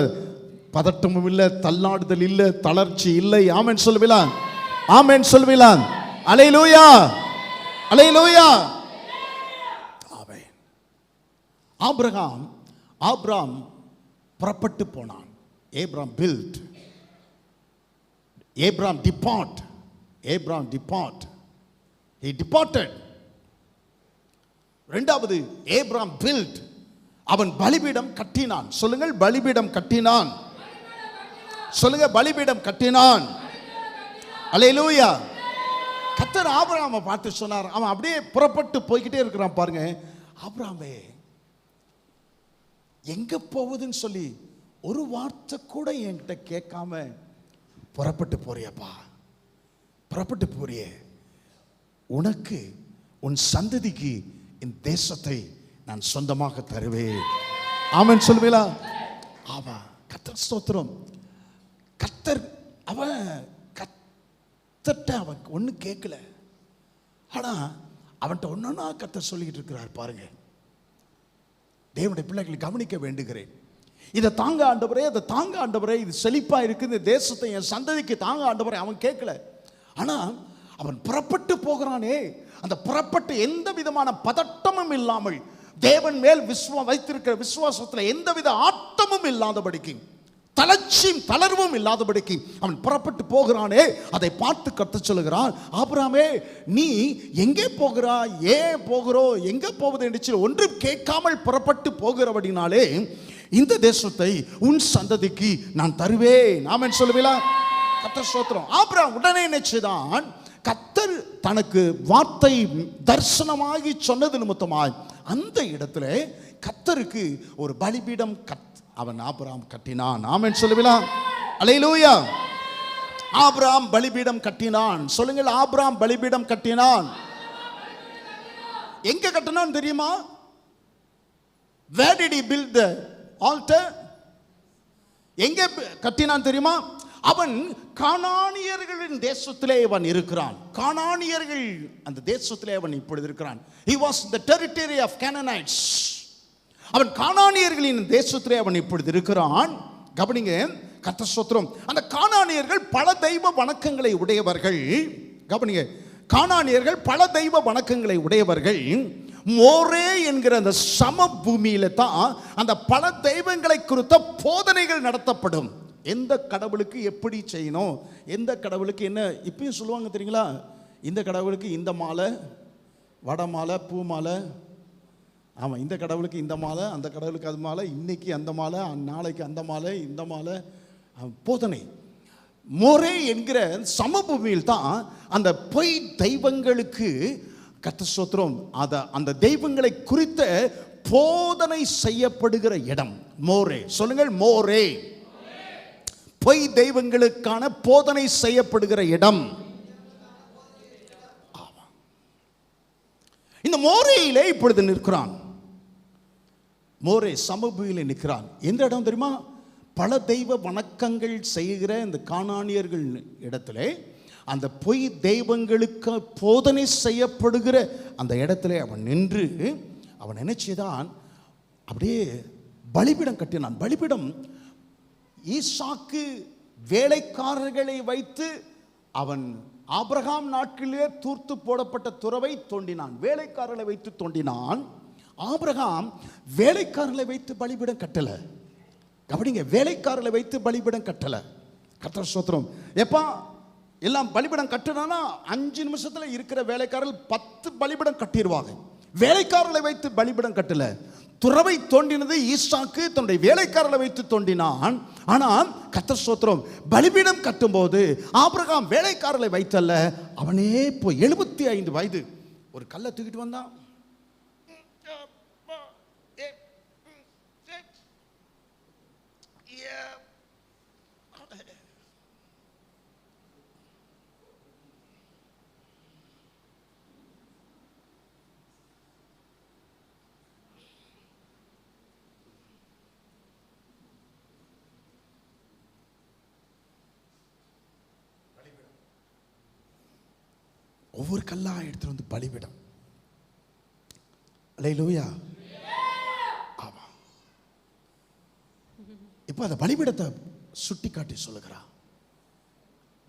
பதட்டமும் இல்லை, தள்ளாடுதல் இல்லை, தளர்ச்சி இல்லை. ஆமென் சொல்லுவீங்களா? ஆமென் சொல்லுவீங்களா? அல்லேலூயா, அல்லேலூயா. ஆமென். ஆபிரகாம் புறப்பட்டு போனான். Abraham built. Abraham depart. He departed. இரண்டாவது, Abraham built. அவன் பலிபீடம் கட்டினான். சொல்லுங்கள், பலிபீடம் கட்டினான். சொல்லுங்க, பலிபீடம் கட்டினான். அல்லேலூயா. கர்த்தர் ஆபிரகாமை பார்த்து சொன்னார். அவன் அப்படியே புறப்பட்டு போய்கிட்டே இருக்கிறான். பாருங்க, ஆபிரகாமே எங்க போவதுன்னு சொல்லி ஒரு வார்த்தை கூட என்கிட்ட கேட்காம புறப்பட்டு போறியப்பா, புறப்பட்டு போறியே. உனக்கு உன் சந்ததிக்கு இந்த தேசத்தை நான் சொந்தமாக தருவேன். ஆமென் சொல்லுவீங்களா? ஆமா. கர்த்தர் ஸ்தோத்திரம். கர்த்தர் அவன் ஒன்றும் கேட்கல, ஆனா அவன்கிட்ட ஒன்னா கர்த்தர் சொல்லிக்கிட்டு இருக்கிறார். பாருங்க, தேவனுடைய பிள்ளைகளை கவனிக்க வேண்டுகிறேன். இதை தாங்க ஆண்டவரே, அதை தாங்க ஆண்டவரே, இது செழிப்பா இருக்கு, இந்த தேசத்தை என் சந்ததிக்கு தாங்க ஆண்டவரே. அவன் கேட்கல, ஆனா அவன் புறப்பட்டு போகிறானே, அந்த புறப்பட்டு எந்த விதமான பதட்டமும் இல்லாமல் தேவன் மேல் வைத்திருக்கிற விசுவாசத்தில் எந்தவித ஆட்டமும் இல்லாதபடிக்கு, தளர்ச்சியும் தளர்வும் இல்லாதபடிக்கு அவன் புறப்பட்டு போகிறானே, அதை பார்த்து கர்த்தர் சொல்லுகிறான், ஆபிரகாமே நீ எங்கே போகிறாய், ஏன் போகிறோம், எங்கே போவது என்று ஒன்றும் கேட்காமல் புறப்பட்டு போகிறபடினாலே இந்த தேசத்தை உன் சந்ததிக்கு நான் தருவேன். ஆமென் சொல்லுவீங்களா? கர்த்தர் ஸ்தோத்திரம். ஆபிரகாம் உடனே நினைச்சுதான் கர்த்தர் தனக்கு வார்த்தை தரிசனமாகி சொன்னது நிமித்தமாய் அந்த இடத்துல கர்த்தருக்கு ஒரு பலிபீடம் அவன் ஆபிரகாம் கட்டினான். ஆமென் சொல்லுவீங்களா? அல்லேலூயா. ஆபிரகாம் பலிபீடம் கட்டினான். சொல்லுங்கள், ஆபிரகாம் பலிபீடம் கட்டினான். எங்க கட்டினான் தெரியுமா? Where did he build the altar? எங்க கட்டினான் தெரியுமா? அவன் கானானியர்களின் தேசத்திலே அவன் இருக்கிறான். கானானியர்கள் அந்த தேசத்திலே அவன் இப்பொழுது இருக்கிறான். He was in the territory of Canaanites. அவன் கானானியர்களின் தேசத்திலே அவன் இப்பொழுது இருக்கிறான். கவனிங்க, கர்த்தர் ஸ்தோத்திரம். அந்த கானானியர்கள் பல தெய்வ வணக்கங்களை உடையவர்கள். கவனிங்க, கானானியர்கள் பல தெய்வ வணக்கங்களை உடையவர்கள். மோரே என்கிற அந்த சமபூமியில தான் அந்த பல தெய்வங்களை குறித்த போதனைகள் நடத்தப்படும். எந்த கடவுளுக்கு எப்படி செய்யணும், எந்த கடவுளுக்கு என்ன இப்பயும் சொல்லுவாங்க தெரியுங்களா? இந்த கடவுளுக்கு இந்த மாலை, வடை மாலை, பூ மாலை. ஆமாம், இந்த கடவுளுக்கு இந்த மாலை, அந்த கடவுளுக்கு அது மாலை, இன்னைக்கு அந்த மாலை, நாளைக்கு அந்த மாலை, இந்த மாலை. போதனை மோரே என்கிற சமபூமியில் தான் அந்த பொய் தெய்வங்களுக்கு கர்த்தர் ஸ்தோத்திரம் அந்த தெய்வங்களை குறித்த போதனை செய்யப்படுகிற இடம் மோரே. சொல்லுங்கள், மோரே. பொய் தெய்வங்களுக்கான போதனை செய்யப்படுகிற இடம். இந்த மோரேயிலே இப்பொழுது நிற்கிறான். மோரே சமபூமியிலே நிற்கிறான். எந்த இடம் தெரியுமா? பல தெய்வ வணக்கங்கள் செய்கிற இந்த கானானியர்கள் இடத்துல, அந்த பொய் தெய்வங்களுக்கு போதனை செய்யப்படுகிற அந்த இடத்துல அவன் நின்று அவன் நினைச்சுதான் அப்படியே பலிபீடம் கட்டினான். பலிபீடம் ஈசாக்கு வேலைக்காரர்களை வைத்து அவன் ஆபிரகாம் நாட்களிலே தூர்த்து போடப்பட்ட துறவை தோண்டினான். வேலைக்காரர்களை வைத்து தோண்டினான். ஆபிரகாம் வேலைக்காரர்களை வைத்து பலிபீடம் கட்டல. கவனிங்க, வேலைக்காரர்களை வைத்து பலிபீடம் கட்டல. கர்த்தர் ஸ்தோத்திரம். எப்பா எல்லாம் பலிபீடம் கட்டினா 5 நிமிஷத்துல இருக்கிற வேலைக்காரர்கள் 10 பலிபீடம் கட்டிடுவாங்க. வேலைக்காரர்களை வைத்து பலிபீடம் கட்டல. துறவை தோண்டினது ஈசாக்கு தன்னுடைய வேலைக்காரர்களை வைத்து தோண்டினான். ஆனால் கர்த்தர் ஸ்தோத்திரம், பலிபீடம் கட்டும் போது ஆபிரகாம் வேலைக்காரர்களை வைத்தல்ல, அவனே போய் 75 வயது ஒரு கல்லை தூக்கிட்டு வந்தான். ஒவ்வொரு கல்லா எடுத்து வந்து பலிபீடம். அல்லேலூயா. ஆமா. இப்ப அந்த பலிபீடத்தை சுட்டி காட்டி சொல்லுகிறான்.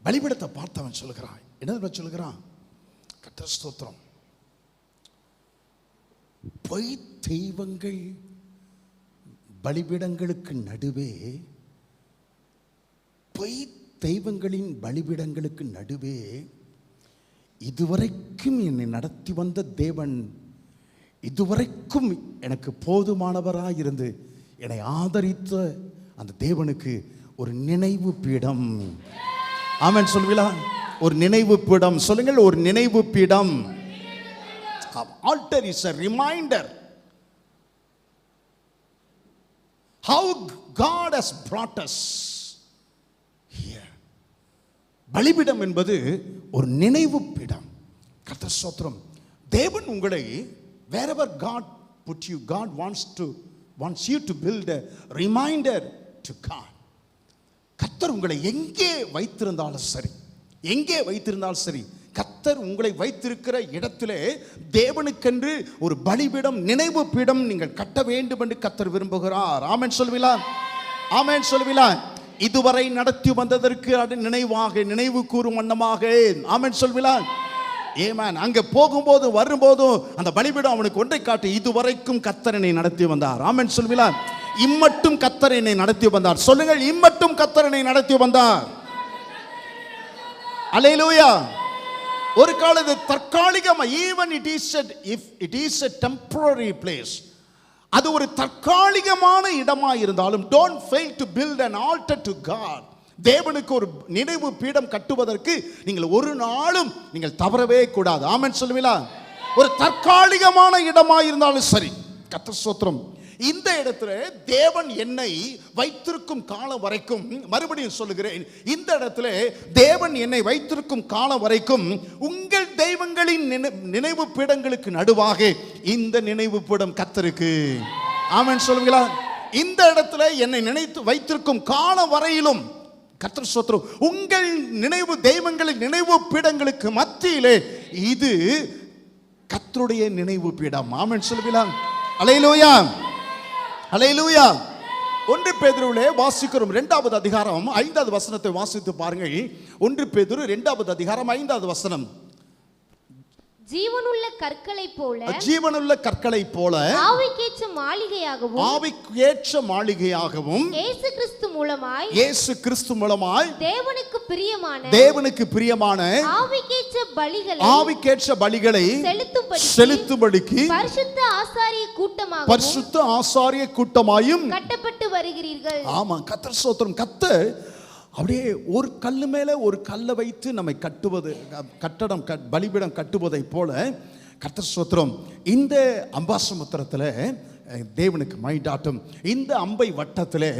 பலிபீடத்தை பார்த்தவன் சொல்லுகிறான். என்ன சொல்லுகிறான்? கர்த்தர் ஸ்தோத்திரம், பொய் தெய்வங்கள் பலிபீடங்களுக்கு நடுவே, பொய் தெய்வங்களின் பலிபீடங்களுக்கு நடுவே இதுவரைக்கும் என்னை நடத்தி வந்த தேவன், இதுவரைக்கும் எனக்கு போதுமானவராக இருந்து என்னை ஆதரித்த அந்த தேவனுக்கு ஒரு நினைவு பீடம். ஆமென் சொல்லுவீங்களா? ஒரு நினைவு பீடம். சொல்லுங்கள், ஒரு நினைவு பீடம். Altar is a reminder how God has brought us here. பலிபீடம் என்பது ஒரு நினைவு பீடம். கர்த்தர் ஸ்தோத்திரம். தேவன் உங்களை wherever God put you, God wants you to build a reminder to God. கர்த்தர் உங்களை எங்கே வைத்திருந்தாலும் சரி, எங்கே வைத்திருந்தாலும் சரி, கர்த்தர் உங்களை வைத்திருக்கிற இடத்திலே தேவனுக்கென்று ஒரு பலிபீடம், நினைவு பீடம் நீங்கள் கட்ட வேண்டும் என்று கர்த்தர் விரும்புகிறார். ஆமென் சொல்லுவீங்களா? ஆமென் சொல்லுவீங்களா? இதுவரை நடத்தி வந்ததற்கு அது நினைவாக, நினைவு கூறும் வண்ணமாக. ஆமென் சொல்லுவீங்களா? ஏமேன். அங்க போகும்போது வரும்போதும் அந்த பலிபீடம் அவனுக்கு ஒன்றை காட்டி, இதுவரைக்கும் கர்த்தர் என்னை நடத்தி வந்தார். ஆமென் சொல்லுவீங்களா? இம்மட்டும் கர்த்தர் என்னை நடத்தி வந்தார். சொல்லுங்கள், இம்மட்டும் கர்த்தர் என்னை நடத்தி வந்தார். அல்லேலூயா. ஒரு காலத்து தற்காலிகமா, even if it is a temporary place, அது ஒரு தற்காலிகமான இடமா இருந்தாலும், don't fail to build an altar to God. தேவனுக்கு ஒரு நினைவு பீடம் கட்டுவதற்கு நீங்கள் ஒரு நாளும் நீங்கள் தவறவே கூடாது. ஆமென் சொல்லுவீங்களா? ஒரு தற்காலிகமான இடமா இருந்தாலும் சரி. கர்த்தர் ஸ்தோத்திரம். இந்த இடத்துல தேவன் என்னை வைத்திருக்கும் காலம் வரைக்கும், மறுபடியும் சொல்லுகிறேன், இந்த இடத்துல தேவன் என்னை வைத்திருக்கும் காலம் வரைக்கும் உங்கள் தெய்வங்களின் நினைவு பீடங்களுக்கு நடுவாக இந்த நினைவு பீடம் கர்த்தருக்கு. ஆமென் சொல்லுங்களா? இந்த இடத்துல என்னை நினைத்து வைத்திருக்கும் காலம் வரையிலும் கர்த்தர் ஸ்தோத்திரம், உங்கள் நினைவு தெய்வங்களின் நினைவு பீடங்களுக்கு மத்தியிலே இது கர்த்தருடைய நினைவு பீடம். ஆமென் சொல்லுங்களா? அல்லேலூயா, அல்லேலூயா. 1 பேதுருவிலே வாசிக்கிறோம். 2வது அதிகாரம் 5வது வசனத்தை வாசித்து பாருங்கள். 1 பேதுரு 2வது அதிகாரம் 5வது வசனம். ஜீவனுள்ள கற்களை போல, ஜீவனுள்ள கற்களை போல, ஆவிக்கேற்ற மாளிகையாகவும், ஆவிக்கேற்ற மாளிகையாகவும், இயேசு கிறிஸ்து மூலமாய், இயேசு கிறிஸ்து மூலமாய் தேவனுக்கு பிரியமான ஆவிக்கேற்ற பலிகளை செலுத்தும்படிக்கு பரிசுத்த ஆசாரிய கூட்டமாயும் கட்டப்பட்டு வருகிறீர்கள். ஆமா, கர்த்தர் ஸ்தோத்திரம். கர்த்தர் அப்படியே ஒரு கல்லு மேல ஒரு கல்லை வைத்து நம்மை கட்டுவது, கட்டடம் பலிபீடம் கட்டுவதை போல கர்த்தர் ஸ்தோத்திரம் இந்த அம்பாசமுத்திரத்தில் தேவனுக்கு மைண்டாட்டம். இந்த அம்பை வட்டத்தில்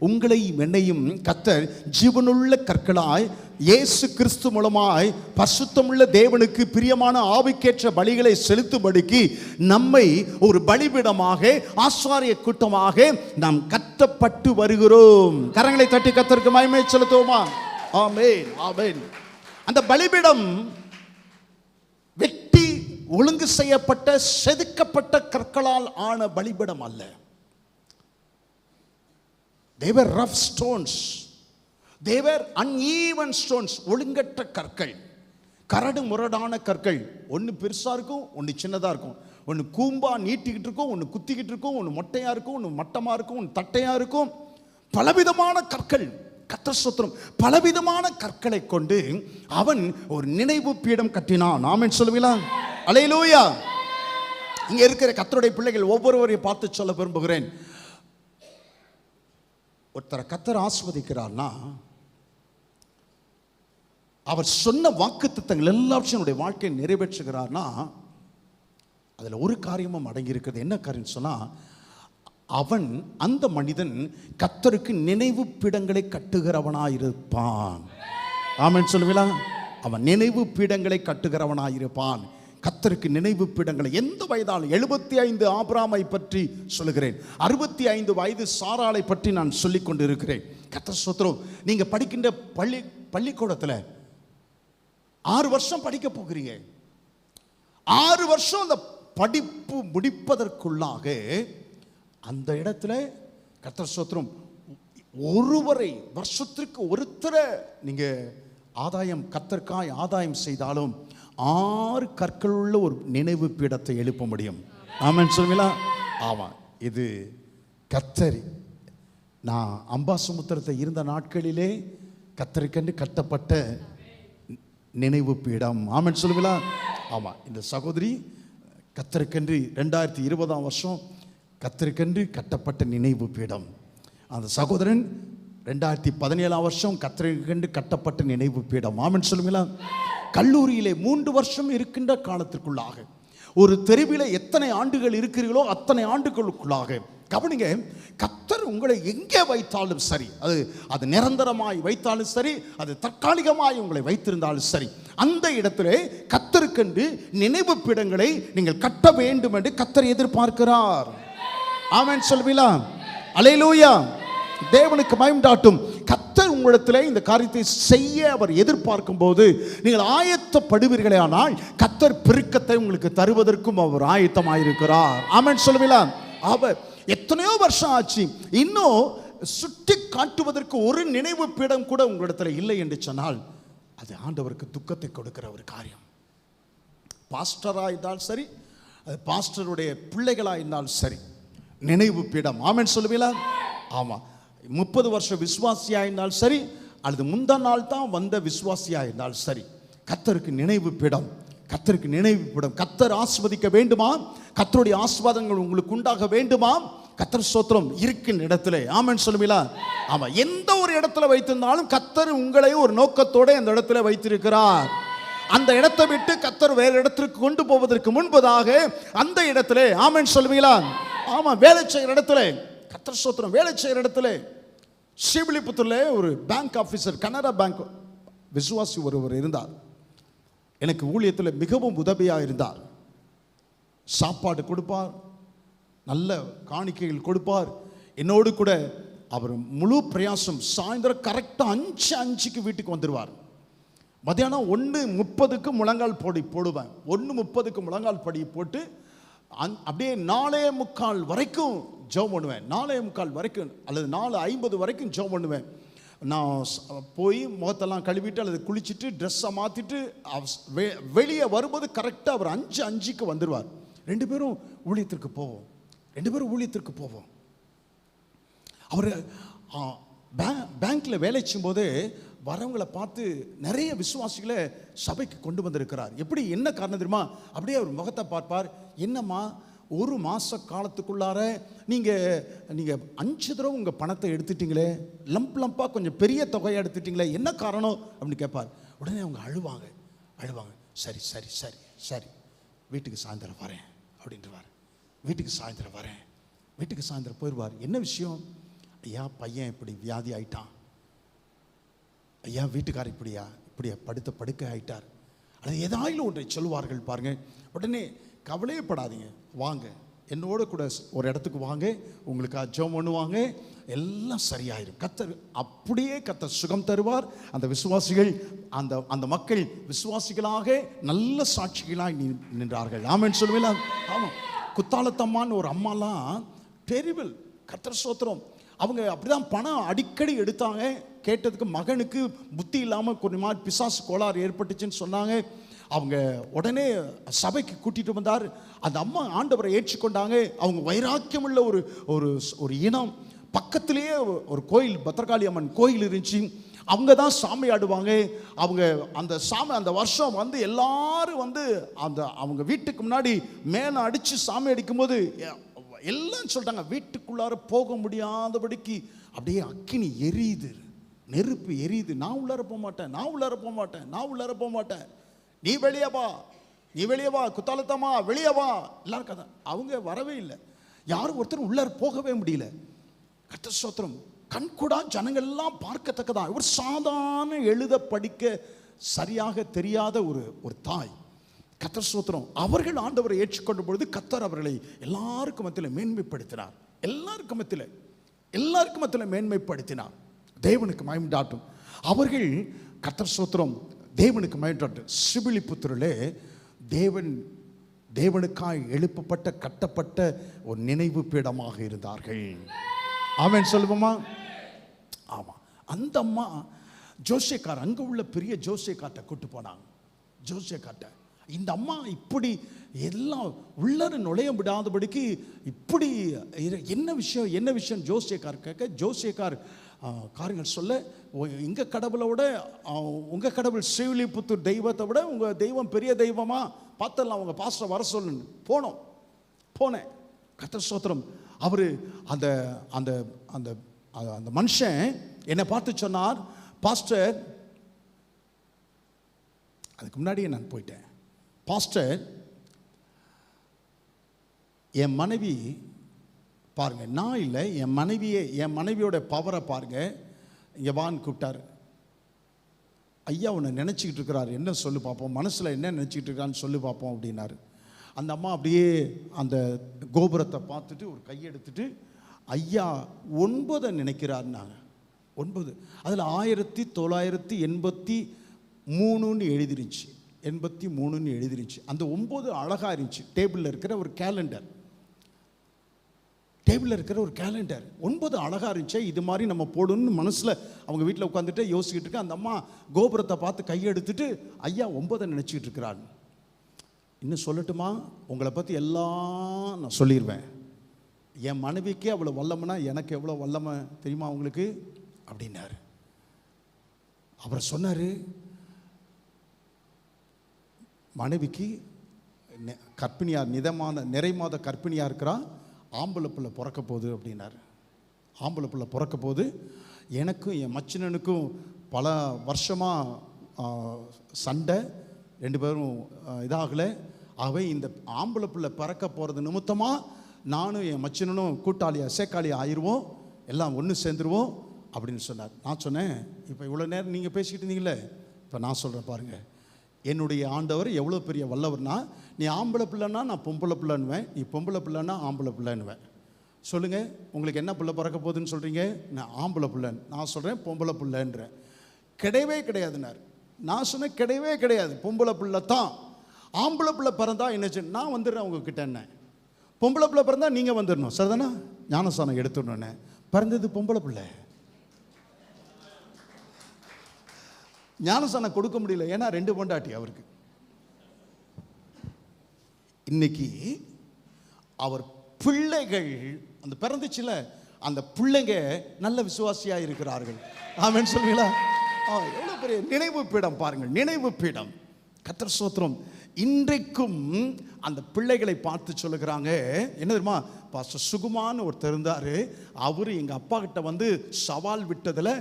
உங்களையும் என்னையும் கர்த்தர் ஜீவனுள்ள கற்களாய் இயேசு கிறிஸ்து மூலமாய் பரிசுத்தமுள்ள தேவனுக்கு பிரியமான ஆவிக்கேற்ற பலிகளை செலுத்தும்படிக்கு நம்மை ஒரு பலிபீடமாக, ஆசாரிய கூட்டமாக நாம் கட்டப்பட்டு வருகிறோம். கரங்களை தட்டி கர்த்தருக்கு மகிமை செலுத்துவோமா? ஆமென், ஆமென். அந்த பலிபீடம் வெட்டி ஒழுங்கு செய்யப்பட்ட செதுக்கப்பட்ட கற்களால் ஆன பலிபீடம் அல்ல. they were rough stones, they were uneven stones. ஒழுங்கற்ற கற்கள், கரடு முரடான கற்கள். ஒன்று பெருசா இருக்கும், ஒன்று சின்னதா இருக்கும். ஒன்று கூம்பா நீட்டிக்கிட்டு இருக்கும், ஒன்று குத்திக்கிட்டு இருக்கும், ஒன்று மொட்டையா இருக்கும், ஒன்று மட்டமா இருக்கும், ஒன்று தட்டையா இருக்கும். பலவிதமான கற்கள். கர்த்தர் ஸ்தோத்திரம். பலவிதமான கற்களை கொண்டு அவன் ஒரு நினைவு பீடம் கட்டினான். ஆமென் சொல்லுவீங்களா? அல்லேலூயா. இங்க இருக்கிற கர்த்தருடைய பிள்ளைகள் ஒவ்வொருவரையும் பார்த்து சொல்ல விரும்புகிறேன். ஒருத்தரை கர்த்தர் ஆசீர்வதிக்கிறார்னா அவர் சொன்ன வாக்குத்தத்தங்கள் எல்லாவற்றையும் வாழ்க்கையை நிறைவேற்றுகிறார்னா அதுல ஒரு காரியமும் அடங்கி இருக்கிறது. என்ன காரியம் சொன்னா, அவன், அந்த மனிதன் கர்த்தருக்கு நினைவு பீடங்களை கட்டுகிறவனாயிருப்பான். ஆமென் சொல்லுவீங்களா? அவன் நினைவு பீடங்களை கட்டுகிறவனாயிருப்பான். கர்த்தருக்கு நினைவு பீடங்களை எந்த வயதாலும் 75 ஆபிரகாமை பற்றி சொல்லுகிறேன், 65 வயது சாராளை பற்றி நான் சொல்லிக் கொண்டு இருக்கிறேன். கர்த்தர் ஸ்தோத்திரம். நீங்க படிக்கின்ற பள்ளிக்கூடத்தில் 6 வருஷம் படிக்க போகிறீங்க. 6 வருஷம் அந்த படிப்பு முடிப்பதற்குள்ளாக அந்த இடத்துல கர்த்தர் ஸ்தோத்திரம் ஒருவரை, வருஷத்திற்கு ஒருத்தரை நீங்க ஆதாயம், கர்த்தருக்காய் ஆதாயம் செய்தாலும் 6 கற்கள் உள்ள ஒரு நினைவு பீடத்தை எழுப்ப முடியும். ஆமென் சொல்லுங்களா? ஆமா, இது கர்த்தர். நான் அம்பாசமுத்திரத்தை இருந்த நாட்களிலே கர்த்தருக்கென்று கட்டப்பட்ட நினைவு பீடம். ஆமென் சொல்லுங்களா? ஆமா, இந்த சகோதரி கர்த்தருக்கென்று 2020ஆம் வருஷம் கர்த்தருக்கென்று கட்டப்பட்ட நினைவு பீடம். அந்த சகோதரன் 2017ஆம் வருஷம் கர்த்தருக்கென்று கட்டப்பட்ட நினைவு பீடம். ஆமென் சொல்லுங்களா? கல்லூரியிலே 3 வருஷம் இருக்கின்ற காலத்திற்குள்ளாக, ஒரு தெருவிலே எத்தனை ஆண்டுகள் இருக்கிறீர்களோ அத்தனை ஆண்டுகளுக்குள்ளாக, கவனிங்க, கர்த்தர் உங்களை எங்கே வைத்தாலும் சரி, அது நிரந்தரமாய் வைத்தாலும் சரி, அது தற்காலிகமாய் உங்களை வைத்திருந்தாலும் சரி, அந்த இடத்திலே கர்த்தருக்கென்று நினைவு பீடங்களை நீங்கள் கட்ட வேண்டும் என்று கர்த்தர் எதிர்பார்க்கிறார். ஆமென் சொல்லுவீங்களா? அல்லேலூயா. தேவனுக்கு மகிமைண்டாட்டும். கர்த்தர் உங்களிடத்தில் இந்த காரியத்தை செய்ய அவர் எதிர்பார்க்கும் போது நீங்கள் ஆயத்தப்படுவீர்களே ஆனால் கர்த்தர் பெருக்கத்தை உங்களுக்கு தருவதற்கும் அவர் ஆயத்தமாயிருக்கிறார். ஆமென் சொல்லுவீங்களா? அவர் எத்தனையோ வருஷம் ஆச்சு, இன்னும் சுட்டி காட்டுவதற்கு ஒரு நினைவு பீடம் கூட உங்களிடத்தில் இல்லை என்று சொன்னால் அது ஆண்டவருக்கு துக்கத்தை கொடுக்கிற ஒரு காரியம். பாஸ்டராக இருந்தாலும் சரி, அது பாஸ்டருடைய பிள்ளைகளாக இருந்தாலும் சரி, நினைவு பீடம். ஆமென் சொல்லுவீங்களா? ஆமாம். 30 வருஷம் விசுவாசியாக இருந்தாலும் சரி, அல்லது முந்தா நாள் தான் வந்த விசுவாசியாக இருந்தாலும் சரி, கர்த்தருக்கு நினைவு பீடம், கர்த்தருக்கு நினைவு பீடம். கர்த்தர் ஆசீர்வதிக்க வேண்டுமா? கர்த்தருடைய ஆசீர்வாதங்கள் உங்களுக்கு உண்டாக வேண்டுமா? கர்த்தர் ஸ்தோத்திரம் இருக்கின்ற இடத்துல. ஆமென் சொல்லுவீங்களா? ஆமா, எந்த ஒரு இடத்துல வைத்திருந்தாலும் கர்த்தர் உங்களை ஒரு நோக்கத்தோட அந்த இடத்துல வைத்திருக்கிறார். அந்த இடத்தை விட்டு கர்த்தர் வேற இடத்திற்கு கொண்டு போவதற்கு முன்பதாக அந்த இடத்துல, ஆமென் சொல்லுவீங்களா? ஆமா, வேலை செய்கிற இடத்துல, கர்த்தர் ஸ்தோத்திரம், வேலை செய்கிற இடத்துல, ஸ்ரீவில்லிபுத்தூர்ல ஒரு பேங்க் ஆஃபீஸர், கனரா பேங்க் விசுவாசி ஒருவர் இருந்தார். எனக்கு ஊழியத்தில் மிகவும் உதவியாக இருந்தார். சாப்பாடு கொடுப்பார், நல்ல காணிக்கைகள் கொடுப்பார். என்னோடு கூட அவர் முழு பிரயாசம். சாயந்தரம் கரெக்டாக 5:05 வீட்டுக்கு வந்துடுவார். மத்தியானம் 1:30 முழங்கால் போடுவேன். 1:30 முழங்கால் படி போட்டு அப்படியே 4:45 வரைக்கும் ஜெபம் பண்ணுவேன். 4:45 வரைக்கும் அல்லது 4:50 வரைக்கும் ஜெபம் பண்ணுவேன். நான் போய் முகத்தெல்லாம் கழுவிட்டு அல்லது குளிச்சுட்டு ட்ரெஸ்ஸை மாற்றிட்டு வெளியே வரும்போது கரெக்டாக அவர் 5:05க்கு வந்துடுவார். 2 பேரும் ஊழியத்திற்கு போவோம். அவர் பேங்க்கில் வேலை செய்யும்போது வரவங்களை பார்த்து நிறைய விசுவாசிகளை சபைக்கு கொண்டு வந்திருக்கிறார். எப்படி, என்ன காரணம் தெரியுமா? அப்படியே அவர் முகத்தை பார்ப்பார். என்னம்மா, 1 மாத காலத்துக்குள்ளார நீங்கள் 5 தடவை உங்கள் பணத்தை எடுத்துட்டீங்களே, லம்பாக கொஞ்சம் பெரிய தொகையை எடுத்துட்டீங்களே, என்ன காரணம் அப்படின்னு கேட்பார். உடனே அவங்க அழுவாங்க. சரி சரி சரி சரி வீட்டுக்கு சாயந்தரம் வரேன் அப்படின்றவார். வீட்டுக்கு சாயந்தரம் போயிடுவார். என்ன விஷயம்? ஐயா, பையன் இப்படி வியாதி ஆயிட்டான். ஐயா, வீட்டுக்காரர் இப்படியா படுக்கை ஆயிட்டார். அது ஏதாயிலும் ஒன்றை சொல்லுவார்கள் பாருங்க. உடனே கவலையப்படாதீங்க, வாங்க என்னோட கூட ஒரு இடத்துக்கு வாங்க, உங்களுக்கு ஜெபம் பண்ணுவாங்க, எல்லாம் சரியாயிரும். கர்த்தர் சுகம் தருவார். அந்த விசுவாசிகள், அந்த மக்கள் விசுவாசிகளாக நல்ல சாட்சிகளாக நின்றார்கள். ஆமென் சொல்லுவீங்களா? ஆமாம். குத்தாலத்தம்மான்னு ஒரு அம்மாலாம் டெரிபிள். கர்த்தர் ஸ்தோத்திரம். அவங்க அப்படிதான் பணம் அடிக்கடி எடுத்தாங்க. கேட்டதுக்கு மகனுக்கு புத்தி இல்லாமல் கொஞ்சம் மாதிரி பிசாசு கோளாறு ஏற்பட்டுச்சுன்னு சொன்னாங்க. அவங்க உடனே சபைக்கு கூட்டிட்டு வந்தார். அந்த அம்மா ஆண்டவரை ஏற்றுக்கொண்டாங்க. அவங்க வைராக்கியமுள்ள ஒரு இனம். பக்கத்திலேயே ஒரு கோயில், பத்திரகாளி அம்மன் கோயில் இருந்துச்சு. அவங்க தான் சாமி ஆடுவாங்க. அவங்க அந்த வருஷம் எல்லாரும் அவங்க வீட்டுக்கு முன்னாடி மேலே அடித்து சாமி அடிக்கும்போது எல்லாம் சொல்லிட்டாங்க, வீட்டுக்குள்ளார போக முடியாதபடிக்கு அப்படியே அக்கினி எரியுது, நெருப்பு எரியுது. நான் உள்ளார போக மாட்டேன், நீ வெளியே வா குத்தாலத்தம்மா, வெளியே வா. எல்லாரும் கதை. அவங்க வரவே இல்லை. யாரும் ஒருத்தர் உள்ளார போகவே முடியல. கர்த்தர் ஸ்தோத்திரம். கண்கூடா ஜனங்கள்லாம் பார்க்கத்தக்கதான். ஒரு சாதாரண எழுத படிக்க சரியாக தெரியாத ஒரு தாய். கர்த்தர் ஸ்தோத்திரம். அவர்கள் ஆண்டவரை ஏற்றுக்கொண்ட பொழுது கர்த்தர் அவர்களை எல்லாருக்கும் மத்தியில் மேன்மைப்படுத்தினார். எல்லாருக்கும் மத்தியில் மேன்மைப்படுத்தினார். தேவனுக்கு மகிமையுண்டாகட்டும். அவர்கள் கர்த்தர் ஸ்தோத்திரம் தேவனுக்கு மகிமையுண்டாகட்டும். சிபிலிபுத்தூரிலே தேவனுக்காய் எழுப்பப்பட்ட கட்டப்பட்ட ஒரு நினைவு பீடமாக இருந்தார்கள். ஆமென் சொல்லுவோமா? ஆமா. அந்த அம்மா ஜோசியக்கார், அங்க உள்ள பெரிய ஜோசியக்கார்ட்ட கூட்டு போனாங்க. ஜோசியக்கார்ட்ட இந்த அம்மா இப்படி எல்லாம் உள்ளர நுழைய விடாதபடிக்கு இப்படி என்ன விஷயம் ஜோசியக்கார் கேட்க, ஜோசியக்கார் காரியங்கள் சொல்ல, எங்கள் கடவுளோட உங்கள் கடவுள் ஸ்ரீவில்லிபுத்தூர் தெய்வத்தை விட உங்கள் தெய்வம் பெரிய தெய்வமா பார்த்தலாம், அவங்க பாஸ்டர் வர சொல்லுன்னு போனேன். கர்த்தர் ஸ்தோத்திரம். அவர் அந்த அந்த அந்த அந்த மனுஷன் என்னை பார்த்து சொன்னார், பாஸ்டர், அதுக்கு முன்னாடியே நான் போயிட்டேன். பாஸ்டர், என் மனைவி பாருங்க, நான் இல்லை, என் மனைவியோட பவரை பாருங்க, இங்கே வான்னு கூப்பிட்டார். ஐயா உன்னை நினச்சிக்கிட்டு இருக்கிறார், என்ன சொல்லு பார்ப்போம், மனசில் என்ன நினச்சிக்கிட்டு இருக்கிறான்னு சொல்லு பார்ப்போம் அப்படின்னாரு. அந்த அம்மா அப்படியே அந்த கோபுரத்தை பார்த்துட்டு ஒரு கையெடுத்துட்டு, ஐயா 9 நினைக்கிறாருன்னாங்க. 9, அதில் 1983 எழுதிருந்துச்சு. 83 எழுதிருந்துச்சு. அந்த 9 அழகாக இருந்துச்சு. டேபிளில் இருக்கிற ஒரு கேலண்டர் 9 அழகாக இருந்துச்சு. இது மாதிரி நம்ம போடணும்னு மனசில் அவங்க வீட்டில் உட்காந்துட்டு யோசிக்கிட்டு இருக்க. அந்த அம்மா கோபுரத்தை பார்த்து கையெடுத்துட்டு ஐயா 9 நினச்சிக்கிட்டு இருக்கிறாள். இன்னும் சொல்லட்டுமா, உங்களை பற்றி எல்லாம் நான் சொல்லிடுவேன். என் மனைவிக்கே அவ்வளோ வல்லமைனா எனக்கு எவ்வளோ வல்லமை தெரியுமா உங்களுக்கு அப்படின்னாரு. அவர் சொன்னார், மனைவிக்கு கர்ப்பிணியார், நிறைமாத கர்ப்பிணியாக இருக்கிறா, ஆம்பளை பிள்ளை பிறக்க போகுது அப்படின்னாரு. ஆம்பளை பிள்ளை பிறக்க போகுது. எனக்கும் என் மச்சினனுக்கும் பல வருஷமாக சண்டை, 2 பேரும் இதாகலை. ஆகவே இந்த ஆம்பளை பிள்ளை பிறக்க போகிறது நிமித்தமாக நானும் என் மச்சினனும் சேக்காளியாக ஆயிடுவோம், எல்லாம் ஒன்று சேர்ந்துருவோம் அப்படின்னு சொன்னார். நான் சொன்னேன், இப்போ இவ்வளோ நேரம் நீங்கள் பேசிக்கிட்டு இருந்தீங்களே, இப்போ நான் சொல்கிறேன் பாருங்கள், என்னுடைய ஆண்டவர் எவ்வளோ பெரிய வல்லவர்னா, நீ ஆம்பளை பிள்ளைன்னா நான் பொம்பளை பிள்ளைன்னுவேன், நீ பொம்பளை பிள்ளைன்னா ஆம்பளை பிள்ளைன்னுவேன். சொல்லுங்கள், உங்களுக்கு என்ன பிள்ளை பிறக்க போகுதுன்னு சொல்கிறீங்க? நான் ஆம்பளை பிள்ளைன்னு. நான் சொல்கிறேன் பொம்பளை பிள்ளைன்றேன். கிடையவே கிடையாதுன்னார். நான் சொன்னேன், கிடையவே கிடையாது, பொம்பளை பிள்ளை தான். ஆம்பளை பிள்ளை பிறந்தா என்ன, நான் வந்துடுறேன் உங்ககிட்ட. என்ன பொம்பளை பிள்ளை பிறந்தா நீங்கள் வந்துடணும், சரிதானா? ஞானஸ்தானம் எடுத்துடணுன்னு. பிறந்தது பொம்பளை பிள்ளை. ஞானஸ்தானம் கொடுக்க முடியல, ஏன்னா 2 பொண்டாட்டி அவருக்கு. இன்னைக்கு அவர் பிள்ளைகள் அந்த பிறந்துச்சுல, அந்த பிள்ளைங்க நல்ல விசுவாசியா இருக்கிறார்கள். ஆமென் சொல்வீங்களா? எவ்வளவு பெரிய நினைவு பீடம் பாருங்கள், நினைவு பீடம். கர்த்தர் ஸ்தோத்திரம். இன்றைக்கும் அந்த பிள்ளைகளை பார்த்து சொல்லுகிறாங்க, என்ன தெரியுமா, பாஸ்டர் சுகுமான்னு ஒருத்தர் இருந்தார், அவர் எங்கள் அப்பா கிட்ட வந்து சவால் விட்டதில்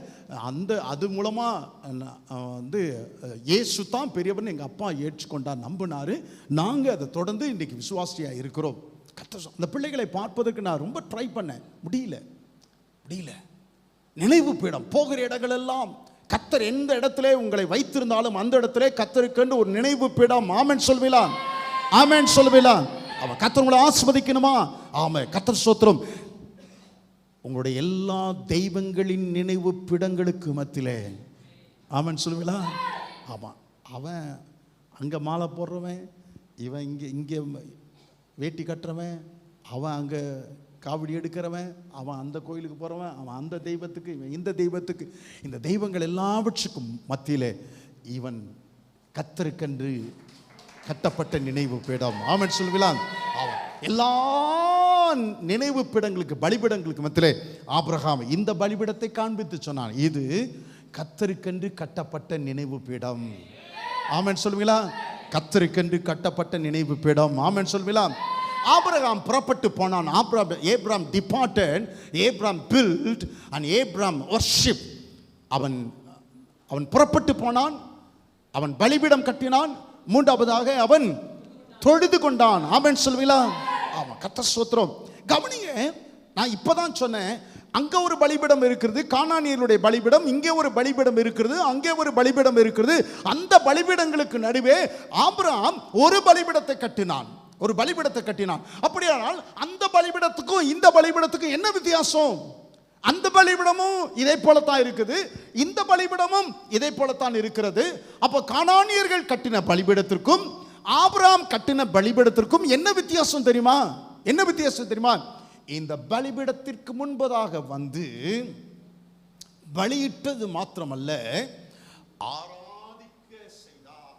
அது மூலமாக வந்து இயேசு தான் பெரியவன் எங்கள் அப்பா ஏற்றுக்கொண்டார், நம்பினார். நாங்கள் அதை தொடர்ந்து இன்றைக்கி விசுவாசியாக இருக்கிறோம். அந்த பிள்ளைகளை பார்ப்பதற்கு நான் ரொம்ப ட்ரை பண்ணேன், முடியல. நினைவு பீடம் போகிற இடங்கள் எல்லாம் கர்த்தர் எந்த இடத்திலே உங்களை வைத்திருந்தாலும் அந்த இடத்திலே கர்த்தருக்கு ஒரு நினைவு பீடம். ஆமென் சொல்வீங்களா? ஆமென் சொல்வீங்களா? அவன் கர்த்தர் உங்களை ஆசீர்வதிக்கணுமா? ஆமென். கர்த்தர் ஸ்தோத்திரம். உங்களுடைய எல்லா தெய்வங்களின் நினைவு பீடங்களுக்கு மத்தியிலே ஆமென் சொல்வீங்களா? ஆமாம். அவன் அங்கே மாலை போடுறவன், இவன் இங்கே வேட்டி கட்டுறவன், அவன் அங்கே காவடி எடுக்கிறவன், அவன் அந்த கோயிலுக்கு போகிறவன், அவன் அந்த தெய்வத்துக்கு, இவன் இந்த தெய்வத்துக்கு. இந்த தெய்வங்கள் எல்லாவற்றுக்கும் மத்தியிலே இவன் கர்த்தருக்கென்று கட்டப்பட்ட நினைவு பீடம். ஆமென் சொல்லுவீங்களா? எல்லா நினைவு பீடங்களுக்கு, பலிபீடங்களுக்கு மத்தியிலே ஆபிரகாம் இந்த பலிபீடத்தை காண்பித்து சொன்னான், இது கர்த்தருக்கென்று கட்டப்பட்ட நினைவு பீடம். ஆமென் சொல்லுவீங்களா? கர்த்தருக்கென்று கட்டப்பட்ட நினைவு பீடம். ஆமென் சொல்லுவீங்களா? ஆபிரகாம் புறப்பட்டு போனான். Abraham departed, Abraham built and Abraham worship. அவன் புறப்பட்டு போனான், அவன் பலிபீடம் கட்டினான், மூன்றாவதாக அவன் தொழுது கொண்டான். ஆமென் சொல்வீங்களா? ஆமா. கர்த்தர் ஸ்தோத்திரம். கவனிங்க, நான் இப்பதான் சொன்னேன், அங்க ஒரு பலிபீடம் இருக்கிறது, கானானியருடைய பலிபீடம், இங்கே ஒரு பலிபீடம் இருக்கிறது, அங்கே ஒரு பலிபீடம் இருக்கிறது. அந்த பலிபீடங்களுக்கு நடுவே ஆபிரகாம் ஒரு பலிபீடத்தை கட்டினான், ஒரு பலிபீடத்தை கட்டினான். அப்படியானால் அந்த பலிபீடத்துக்கும் இந்த பலிபீடத்துக்கும் என்ன வித்தியாசம்? அந்த பலிபீடமும் இதை போலத்தான் இருக்குது, இந்த பலிபீடமும் இதை போலத்தான் இருக்கிறது. அப்போ கானானியர்கள் கட்டின பலிபீடத்திற்கும் ஆபிரகாம் கட்டின பலிபீடத்திற்கும் என்ன வித்தியாசம் தெரியுமா? என்ன வித்தியாசம் தெரியுமா? இந்த பலிபீடத்திற்கு முன்பதாக வந்து பலியிட்டது மாத்திரமல்ல, ஆராதிக்க செய்தார்.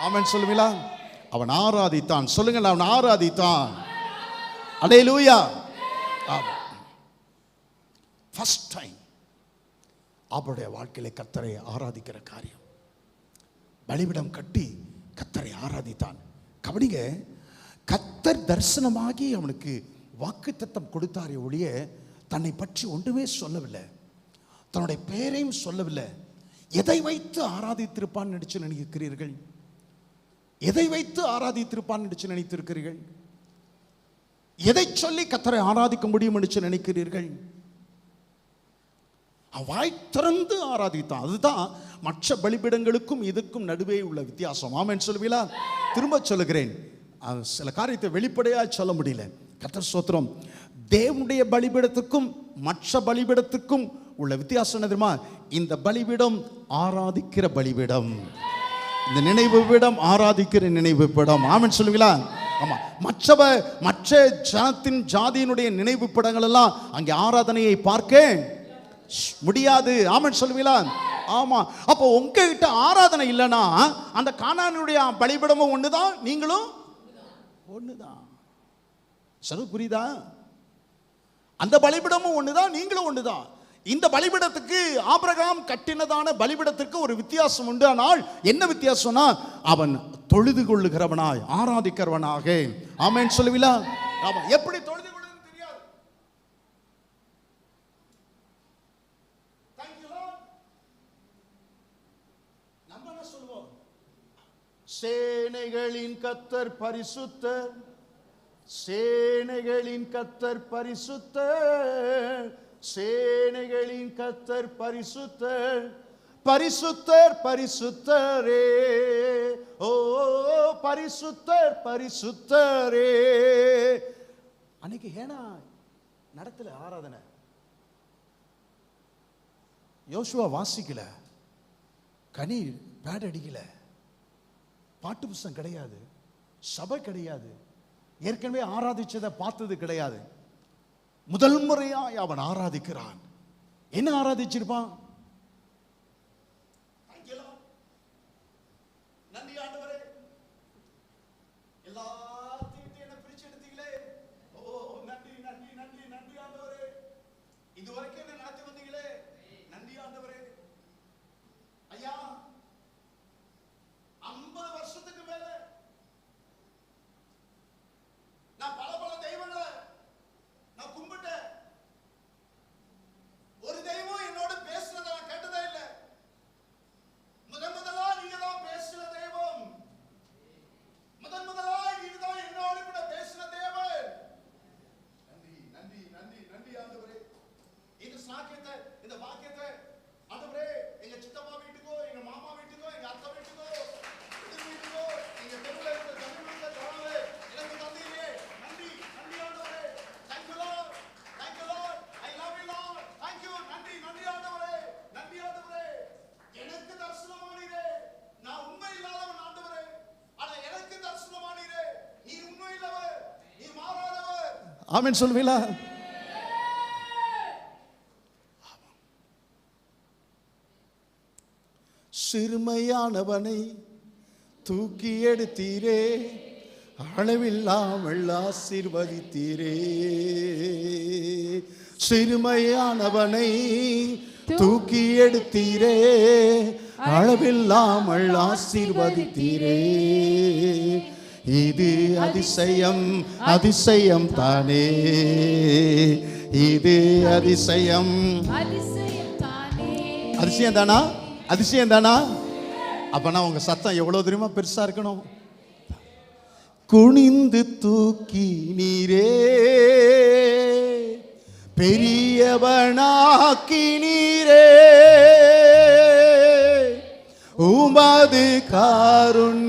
ஆமென் சொல்லுவீங்களா? அவன் ஆராதித்தான். சொல்லுங்கள், அவன் ஆராதித்தான். அல்லேலூயா. ஃபர்ஸ்ட் டைம் அவருடைய வாழ்க்கையில கர்த்தரை ஆராதிக்கிற காரியம், பலிபீடம் கட்டி கர்த்தரை ஆராதித்தான். கவனிங்க, கர்த்தர் தரிசனமாகி அவனுக்கு வாக்குத்தத்தம் கொடுத்தாரே ஒழிய தன்னை பற்றி ஒன்றுமே சொல்லவில்லை, தன்னுடைய பெயரையும் சொல்லவில்லை. எதை வைத்து ஆராதித்திருப்பான்னு நினைக்கிறீர்கள்? எதை வைத்து ஆராதித்திருப்பான் என்று நினைத்திருக்கிறீர்கள்? எதை சொல்லி கர்த்தரை ஆராதிக்க முடியும் என்று நினைக்கிறீர்கள்? வாய் திறந்து ஆராதித்தான். அதுதான் மற்ற பலிபீடங்களுக்கும் இதுக்கும் நடுவே உள்ள வித்தியாசம். ஆமென் சொல்லுவீங்களா? திரும்ப சொல்லுகிறேன், சில காரியத்தை வெளிப்படையாக சொல்ல முடியல. கர்த்தர் ஸ்தோத்திரம். தேவனுடைய பலிபீடத்துக்கும் மற்ற பலிபீடத்துக்கும் உள்ள வித்தியாசம் என்ன தெரியுமா? இந்த பலிபீடம் ஆராதிக்கிற பலிபீடம், இந்த நினைவு பீடம் ஆராதிக்கிற நினைவு பீடம். ஆமென் சொல்லுவீங்களா? ஆமா. மற்ற ஜனத்தின் ஜாதியினுடைய நினைவு படங்கள் எல்லாம் அங்கே ஆராதனையை பார்க்க முடியாது. ஆமென் சொல்லுவீங்களா? ஆமா. அப்போ உங்ககிட்ட ஆராதனை இல்லைன்னா அந்த கானானுடைய பலிபீடமும் ஒண்ணுதான், நீங்களும் ஒண்ணுதான். சொல்ல புரியுதா? அந்த பலிபீடமும் ஒண்ணுதான், நீங்களும் ஒண்ணுதான். இந்த பலிபீடத்துக்கு ஆபிரகாம் கட்டினதான பலிபீடத்திற்கு ஒரு வித்தியாசம் உண்டு. ஆனால் என்ன வித்தியாசம்னா, அவன் தொழுது கொள்ளுகிறவனாய் ஆராதிக்கிறவனாக. ஆமென் சொல்லுவீங்களா? ஆமா. எப்படி தொழுது கொள்ளுன்னு தெரியாது. நம்ம என்ன சொல்லுவோம்? சேனைகளின் கர்த்தர் பரிசுத்தர், சேனைகளின் கர்த்தர் பரிசுத்தர், சேனைகளின் கர்த்தர் பரிசுத்தர், பரிசுத்தர் பரிசுத்தரே, ஓ பரிசுத்தர் பரிசுத்தரே. அன்னைக்கு ஏனா நடத்தல ஆராதனை, யோசுவா வாசிக்கல, கனி பேட் அடிக்கல, பாட்டு புஸ்தகம் கிடையாது, சபை கிடையாது, ஏற்கனவே ஆராதிச்சதை பார்த்தது கிடையாது. முதல் முறையாய் அவன் ஆராதிக்கிறான். என்ன ஆராதிச்சிருப்பான்? இந்த பாக்கியத்தை ஆண்டவரே எங்க சித்தப்பா வீட்டுக்கோ, எங்க மாமா வீட்டுக்கோ, எங்க அத்தை வீட்டுக்கோ, எதிர் வீட்டுக்கோ, எங்க தெருவுல இருக்கிற ஜனங்களுக்கு தராதே. எனக்கு தந்தீரே. நன்றி, நன்றி ஆண்டவரே. Thank you Lord. Thank you Lord. I love you Lord. Thank you. நன்றி, நன்றி ஆண்டவரே. நன்றி ஆண்டவரே. எனக்கு தரிசனமானீரே. நான் உண்மை இல்லாதவன் ஆண்டவரே. ஆனா எனக்கு தரிசனமானீரே. நீ உண்மை இல்லவர். நீ மாறாதவர். ஆமென் சொல்வீங்களா? சிறுமையானவனை தூக்கி எடுத்தீரே, அளவில்லாமல் ஆசீர்வதித்தீரே. சிறுமையானவனை தூக்கி எடுத்தீரே, அளவில்லாமல் ஆசீர்வதித்தீரே. இது அதிசயம், அதிசயம் தானே. இது அதிசயம், அதிசயம் தானா? அதிசயம் தானா? அப்பனா உங்க சத்தம் எவ்வளவு தெரியுமா பெருசா இருக்கணும். குனிந்து தூக்கி நீரே, பெரியவனாக்கி நீரே, உமது காருண்யத்தால்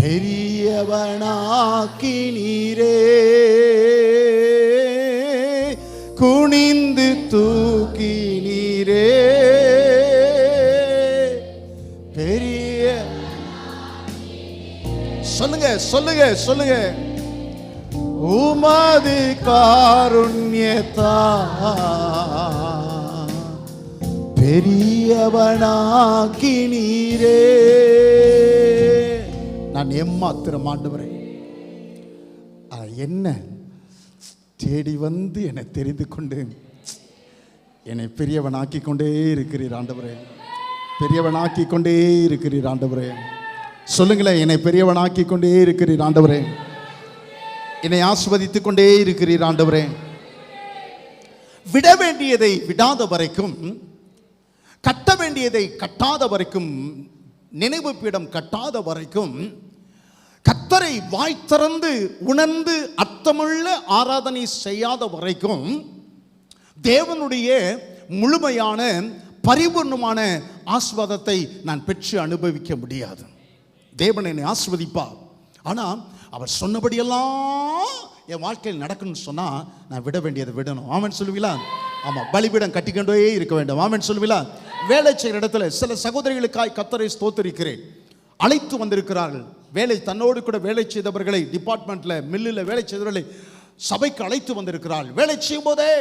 பெரியவனாக்கி நீரே. குனிந்து தூக்கி நீரே, பெரிய சொல்லுங்க சொல்லுங்க சொல்லுங்க. உமது காருண்யத்தால் பெரியவனாக்கி நீரே. நான் எம்மாத்திரம் ஆண்டவரே, என்ன தேடி வந்து என்னை தெரிந்து கொண்டு என்னை பெரியவனாக்கி கொண்டே இருக்கிறீர் ஆண்டவரே. பெரியவனாக்கி கொண்டே இருக்கிறீர் ஆண்டவரே. சொல்லுங்களேன், என்னை பெரியவனாக்கி கொண்டே இருக்கிறீர் ஆண்டவரே. என்னை ஆசீர்வதித்துக் கொண்டே இருக்கிறீர் ஆண்டவரே. விட வேண்டியதை விடாத வரைக்கும், கட்ட வேண்டியதை கட்டாத வரைக்கும், நினைவு பீடம் கட்டாத வரைக்கும், கர்த்தரை வாய் திறந்து உணர்ந்து அர்த்தமுள்ள ஆராதனை செய்யாத வரைக்கும் தேவனுடைய முழுமையான பரிபூர்ணமான ஆசீர்வாதத்தை நான் பெற்று அனுபவிக்க முடியாது. தேவன் என்னை ஆசீர்வதிப்பார். ஆனால் அவர் சொன்னபடியெல்லாம் என் வாழ்க்கையில் நடக்கணும்னு சொன்னால் நான் விட வேண்டியதை விடணும். ஆமென் சொல்லுவீங்களா? ஆமாம், பலிபீடம் கட்டிக்கொண்டே இருக்க வேண்டும். ஆமென் சொல்லுவீங்களா? வேலை செய்கிற இடத்துல சில சகோதரிகளுக்காய் கர்த்தரை ஸ்தோத்திரிக்கிறேன். அழைத்து வந்திருக்கிறார்கள். வேலை தன்னோடு கூட வேலை செய்தவர்களை, டிபார்ட்மெண்ட்டில் மில்லில் வேலை செய்தவர்களை சபைக்கு அழைத்து வந்திருக்கிறார்கள். வேலை செய்யும் போதே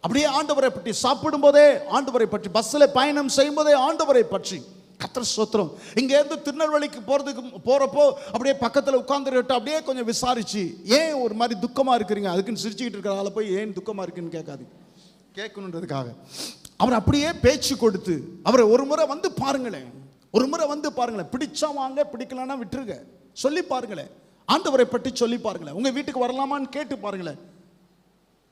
அப்படியே ஆண்டவரை பற்றி, சாப்பிடும் போதே ஆண்டவரை பற்றி, பஸ்ஸில் பயணம் செய்யும் போதே ஆண்டவரை பற்றி. கர்த்தர் ஸ்தோத்திரம். இங்கேருந்து திருநெல்வேலிக்கு போகிறப்போ அப்படியே பக்கத்தில் உட்கார்ந்துட்டு அப்படியே கொஞ்சம் விசாரிச்சு, ஏன் ஒரு மாதிரி துக்கமாக இருக்கிறீங்க, அதுக்குன்னு சிரிச்சுக்கிட்டு இருக்கிற ஆளை போய் ஏன் துக்கமாக இருக்குன்னு கேட்காது, கேட்கணுன்றதுக்காக அவர் அப்படியே பேச்சு கொடுத்து அவரை ஒரு முறை வந்து பாருங்களேன், ஒரு முறை வந்து பாருங்களேன். பிடிச்சா வாங்க, பிடிக்கலன்னா விட்டுருங்க. சொல்லி பாருங்களேன், ஆண்டவரை பற்றி சொல்லி பாருங்களேன். உங்கள் வீட்டுக்கு வரலாமான்னு கேட்டு பாருங்களேன்.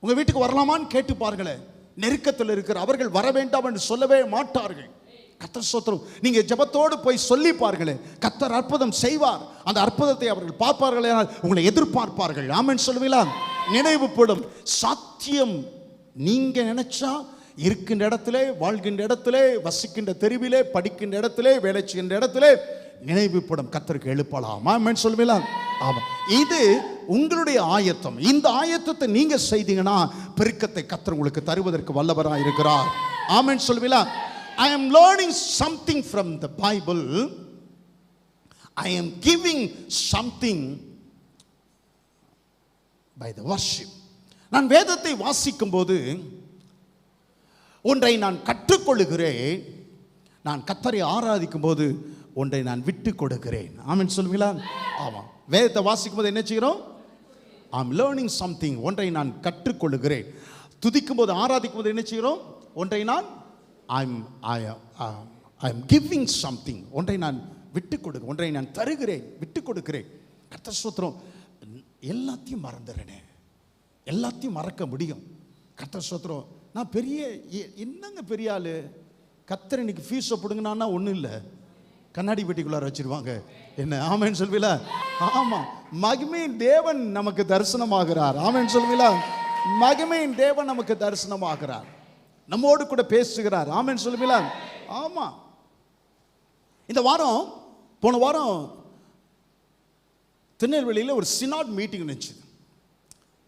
உங்கள் வீட்டுக்கு வரலாமான்னு கேட்டு பாருங்களேன். நெருக்கத்தில் இருக்கிற அவர்கள் வர வேண்டாம் என்று சொல்லவே மாட்டார்கள். கர்த்தர் ஸ்தோத்திரம். நீங்கள் ஜெபத்தோடு போய் சொல்லி பாருங்களேன், கர்த்தர் அற்புதம் செய்வார். அந்த அற்புதத்தை அவர்கள் பார்ப்பார்கள், உங்களை எதிர்பார்ப்பார்கள். ஆமென் சொல்லுவீங்களா? நினைவு படும் சாத்தியம். நீங்கள் நினைச்சா இருக்கின்ற இடத்திலே, வாழ்கின்ற இடத்திலே, வசிக்கின்ற தெருவிலே, படிக்கின்ற இடத்திலே, வேலை செய்கின்ற இடத்திலே நினைவு படும் கர்த்தருக்கு எழுப்பலாம். ஆமென் சொல்லுவீங்களா? ஆமாம், இது உங்களுடைய ஆயத்தம். இந்த ஆயத்தத்தை நீங்க செய்தீங்கன்னா பெருக்கத்தை கர்த்தர் உங்களுக்கு தருவதற்கு வல்லவராக இருக்கிறார். ஆமென் சொல்லுவீங்களா? I am learning something from the Bible. I am giving something by the worship. நான் வேதத்தை வாசிக்கும் போது ஒன்றை நான் கற்றுக்கொள்கிறேன். நான் கர்த்தரை ஆராதிக்கும் போது ஒன்றை நான் விட்டு கொடுக்கிறேன். ஆமென் சொல்லுவீங்களா? ஆமாம், வேதத்தை வாசிக்கும் போது என்ன செய்கிறோம்? I am learning something. ஒன்றை நான் கற்றுக்கொள்கிறேன். துதிக்கும் போது, ஆராதிக்கும் போது என்ன செய்கிறோம்? ஒன்றை நான் ஐ எம் கிவிங் சம்திங். ஒன்றை நான் விட்டு கொடுக்க, ஒன்றை நான் தருகிறேன், விட்டு கொடுக்கிறேன். கர்த்தர் ஸ்தோத்திரம். எல்லாத்தையும் மறந்துடுறேனே, எல்லாத்தையும் மறக்க முடியும். கர்த்தர் ஸ்தோத்திரம். நான் பெரிய என்னங்க பெரிய ஆளு, கர்த்தர் இன்னைக்கு ஃபீஸை பிடுங்கினா ஒன்றும் இல்லை, கண்ணாடி பெட்டிக்குள்ளார வச்சிருவாங்க என்ன. ஆமென் சொல்வீங்களா? ஆமாம், மகிமை தேவன் நமக்கு தரிசனமாகிறார். ஆமென் சொல்வீங்களா? மகிமையின் தேவன் நமக்கு தரிசனமாகிறார், நம்மோடு கூட பேசுகிறார். ஆமென் சொல்லுவீங்களா? ஆமா. இந்த வாரம், போன வாரம் திருநெல்வேலியில் ஒரு சினாட் மீட்டிங் இருந்துச்சு.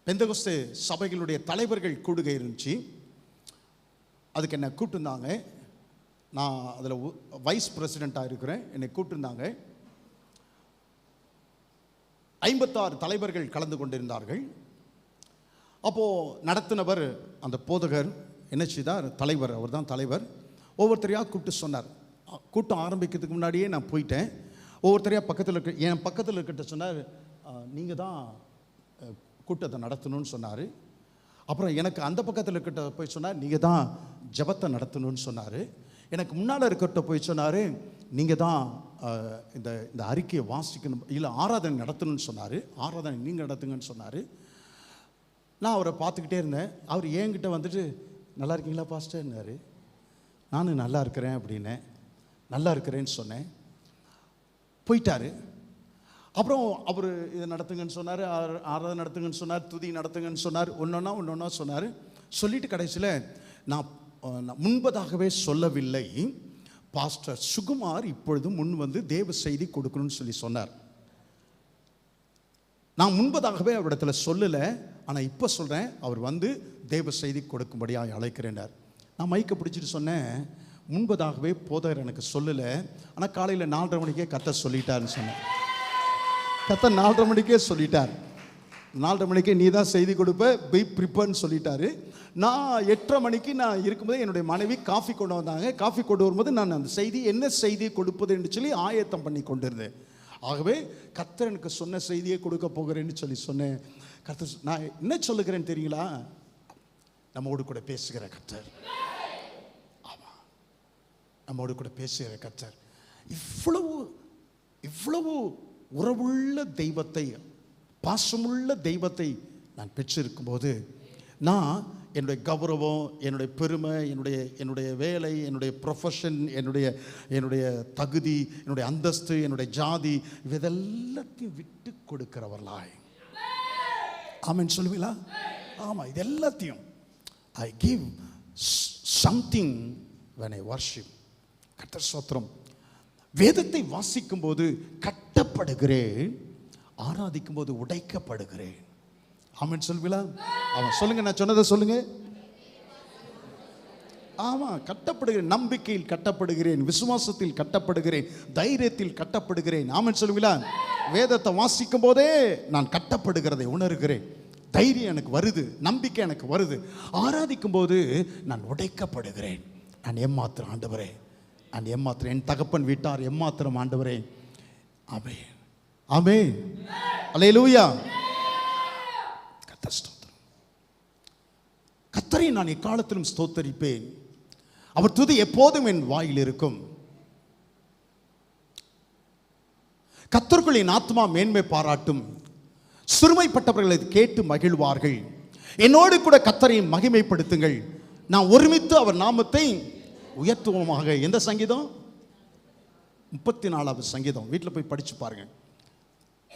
பெந்தகோஸ்தே சபைகளுடைய தலைவர்கள் கூடுகை இருந்துச்சு. அதுக்கு என்னை கூப்பிட்டுருந்தாங்க. நான் அதில் வைஸ் பிரசிடெண்ட்டாக இருக்கிறேன். என்னை கூப்பிட்டுருந்தாங்க. 56 தலைவர்கள் கலந்து கொண்டிருந்தார்கள். அப்போது நடத்தினவர் அந்த போதகர் என்ன செய்தார், தலைவர், அவர் தான் தலைவர். ஒவ்வொருத்தரையாக கூப்பிட்டு சொன்னார். கூட்டம் ஆரம்பிக்கிறதுக்கு முன்னாடியே நான் போயிட்டேன். ஒவ்வொருத்தரையாக பக்கத்தில் இருக்க, என் பக்கத்தில் இருக்கிட்ட சொன்னார், நீங்கள் தான் கூட்டத்தை நடத்தணும்னு சொன்னார். அப்புறம் எனக்கு அந்த பக்கத்தில் இருக்கிட்ட போய் சொன்னார், நீங்கள் தான் ஜபத்தை நடத்தணும்னு சொன்னார். எனக்கு முன்னால் இருக்கிறட்ட போய் சொன்னார், நீங்கள் தான் இந்த இந்த அறிக்கையை வாசிக்கணும், இல்லை ஆராதனை நடத்தணும்னு சொன்னார். ஆராதனை நீங்கள் நடத்துங்கன்னு சொன்னார். நான் அவரை பார்த்துக்கிட்டே இருந்தேன். அவர் என்கிட்ட வந்துட்டு, நல்லா இருக்கீங்களா பாஸ்டர்னாரு. நானும் நல்லா இருக்கிறேன் அப்படின்னேன். நல்லா இருக்கிறேன்னு சொன்னேன். போயிட்டார். அப்புறம் அவர் இதை நடத்துங்கன்னு சொன்னார், ஆராதனை நடத்துங்கன்னு சொன்னார், துதி நடத்துங்கன்னு சொன்னார். ஒன்றொன்னா சொன்னார். சொல்லிட்டு கடைசியில் நான் முன்பதாகவே சொல்லவில்லை, பாஸ்டர் சுகுமார் இப்பொழுது முன் வந்து தேவ செய்தி கொடுக்கணும்னு சொல்லி சொன்னார். நான் முன்பதாகவே அவரிடத்துல சொல்லலை, ஆனால் இப்போ சொல்கிறேன், அவர் வந்து தேவ செய்தி கொடுக்கும்படியாக அழைக்கிறேன்னார். நான் மைக்கை பிடிச்சிட்டு சொன்னேன், முன்பதாகவே போதகர் எனக்கு சொல்லலை, ஆனால் காலையில் 4:30 மணிக்கே கர்த்தர் சொல்லிட்டாருன்னு சொன்னேன். கர்த்தர் 4:30 மணிக்கே சொல்லிட்டார். 4:30 மணிக்கே நீ தான் செய்தி கொடுப்ப, பி ப்ரிப்பர்ன்னு சொல்லிட்டாரு. நான் 8:30 மணிக்கு நான் இருக்கும்போது என்னுடைய மனைவி காஃபி கொண்டு வந்தாங்க. காஃபி கொண்டு வரும்போது நான் அந்த செய்தி, என்ன செய்தி கொடுப்பது என்று சொல்லி ஆயத்தம் பண்ணி கொண்டிருந்தேன். ஆகவே கர்த்தர் எனக்கு சொன்ன செய்தியை கொடுக்க போகிறேன்னு சொல்லி சொன்னேன். கர்த்தர், நான் என்ன சொல்லுகிறேன்னு தெரியுங்களா, நம்மோடு கூட பேசுகிற கர்த்தர். ஆமாம், நம்மோடு கூட பேசுகிற கர்த்தர். இவ்வளவு உறவுள்ள தெய்வத்தை, பாசமுள்ள தெய்வத்தை நான் பெற்றிருக்கும் போது, நான் என்னுடைய கௌரவம், என்னுடைய பெருமை, என்னுடைய வேலை, என்னுடைய ப்ரொஃபஷன், என்னுடைய தகுதி, என்னுடைய அந்தஸ்து, என்னுடைய ஜாதி, இதெல்லாத்தையும் விட்டு கொடுக்கிறவர்களாய். ஆமென் சொல்லுவீங்களா? ஆமாம், இது எல்லாத்தையும் I give something when I worship. கர்த்தர் ஸ்தோத்திரம். வேதத்தை வாசிக்கும் போது கட்டப்படுகிறேன், ஆராதிக்கும் போது உடைக்கப்படுகிறேன். ஆமென் சொல்லுவீங்களா? ஆமாம் சொல்லுங்க, நான் சொன்னதை சொல்லுங்க. ஆமாம், கட்டப்படுகிறேன். நம்பிக்கையில் கட்டப்படுகிறேன், விசுவாசத்தில் கட்டப்படுகிறேன், தைரியத்தில் கட்டப்படுகிறேன். ஆமென் சொல்லுவீங்களா? வேதத்தை வாசிக்கும் போதே நான் கட்டப்படுகிறதை உணர்கிறேன். தைரியம் எனக்கு வருது, நம்பிக்கை எனக்கு வருது. ஆராதிக்கும் போது நான் உடைக்கப்படுகிறேன். நான் ஏமாத்திரம் ஆண்டவரே, நான் ஏமாத்திரம், என் தகப்பன் வீட்டார் ஏமாத்திரம் ஆண்டவரே. ஆமென், ஆமென், அல்லேலூயா. கர்த்தரை நான் எக்காலத்திலும் ஸ்தோத்தரிப்பேன். அவர் துதி எப்போதும் என் வாயில் இருக்கும். கர்த்தருக்குள் என் ஆத்மா மேன்மை பாராட்டும். சிறுமைப்பட்டவர்களை கேட்டு மகிழ்வார்கள். என்னோடு கூட கர்த்தரை மகிமைப்படுத்துங்கள். நான் ஒருமித்து அவர் நாமத்தை உயர்த்துவோமாக. எந்த சங்கீதம்? 34வது சங்கீதம். வீட்டில் போய் படிச்சு பாருங்க.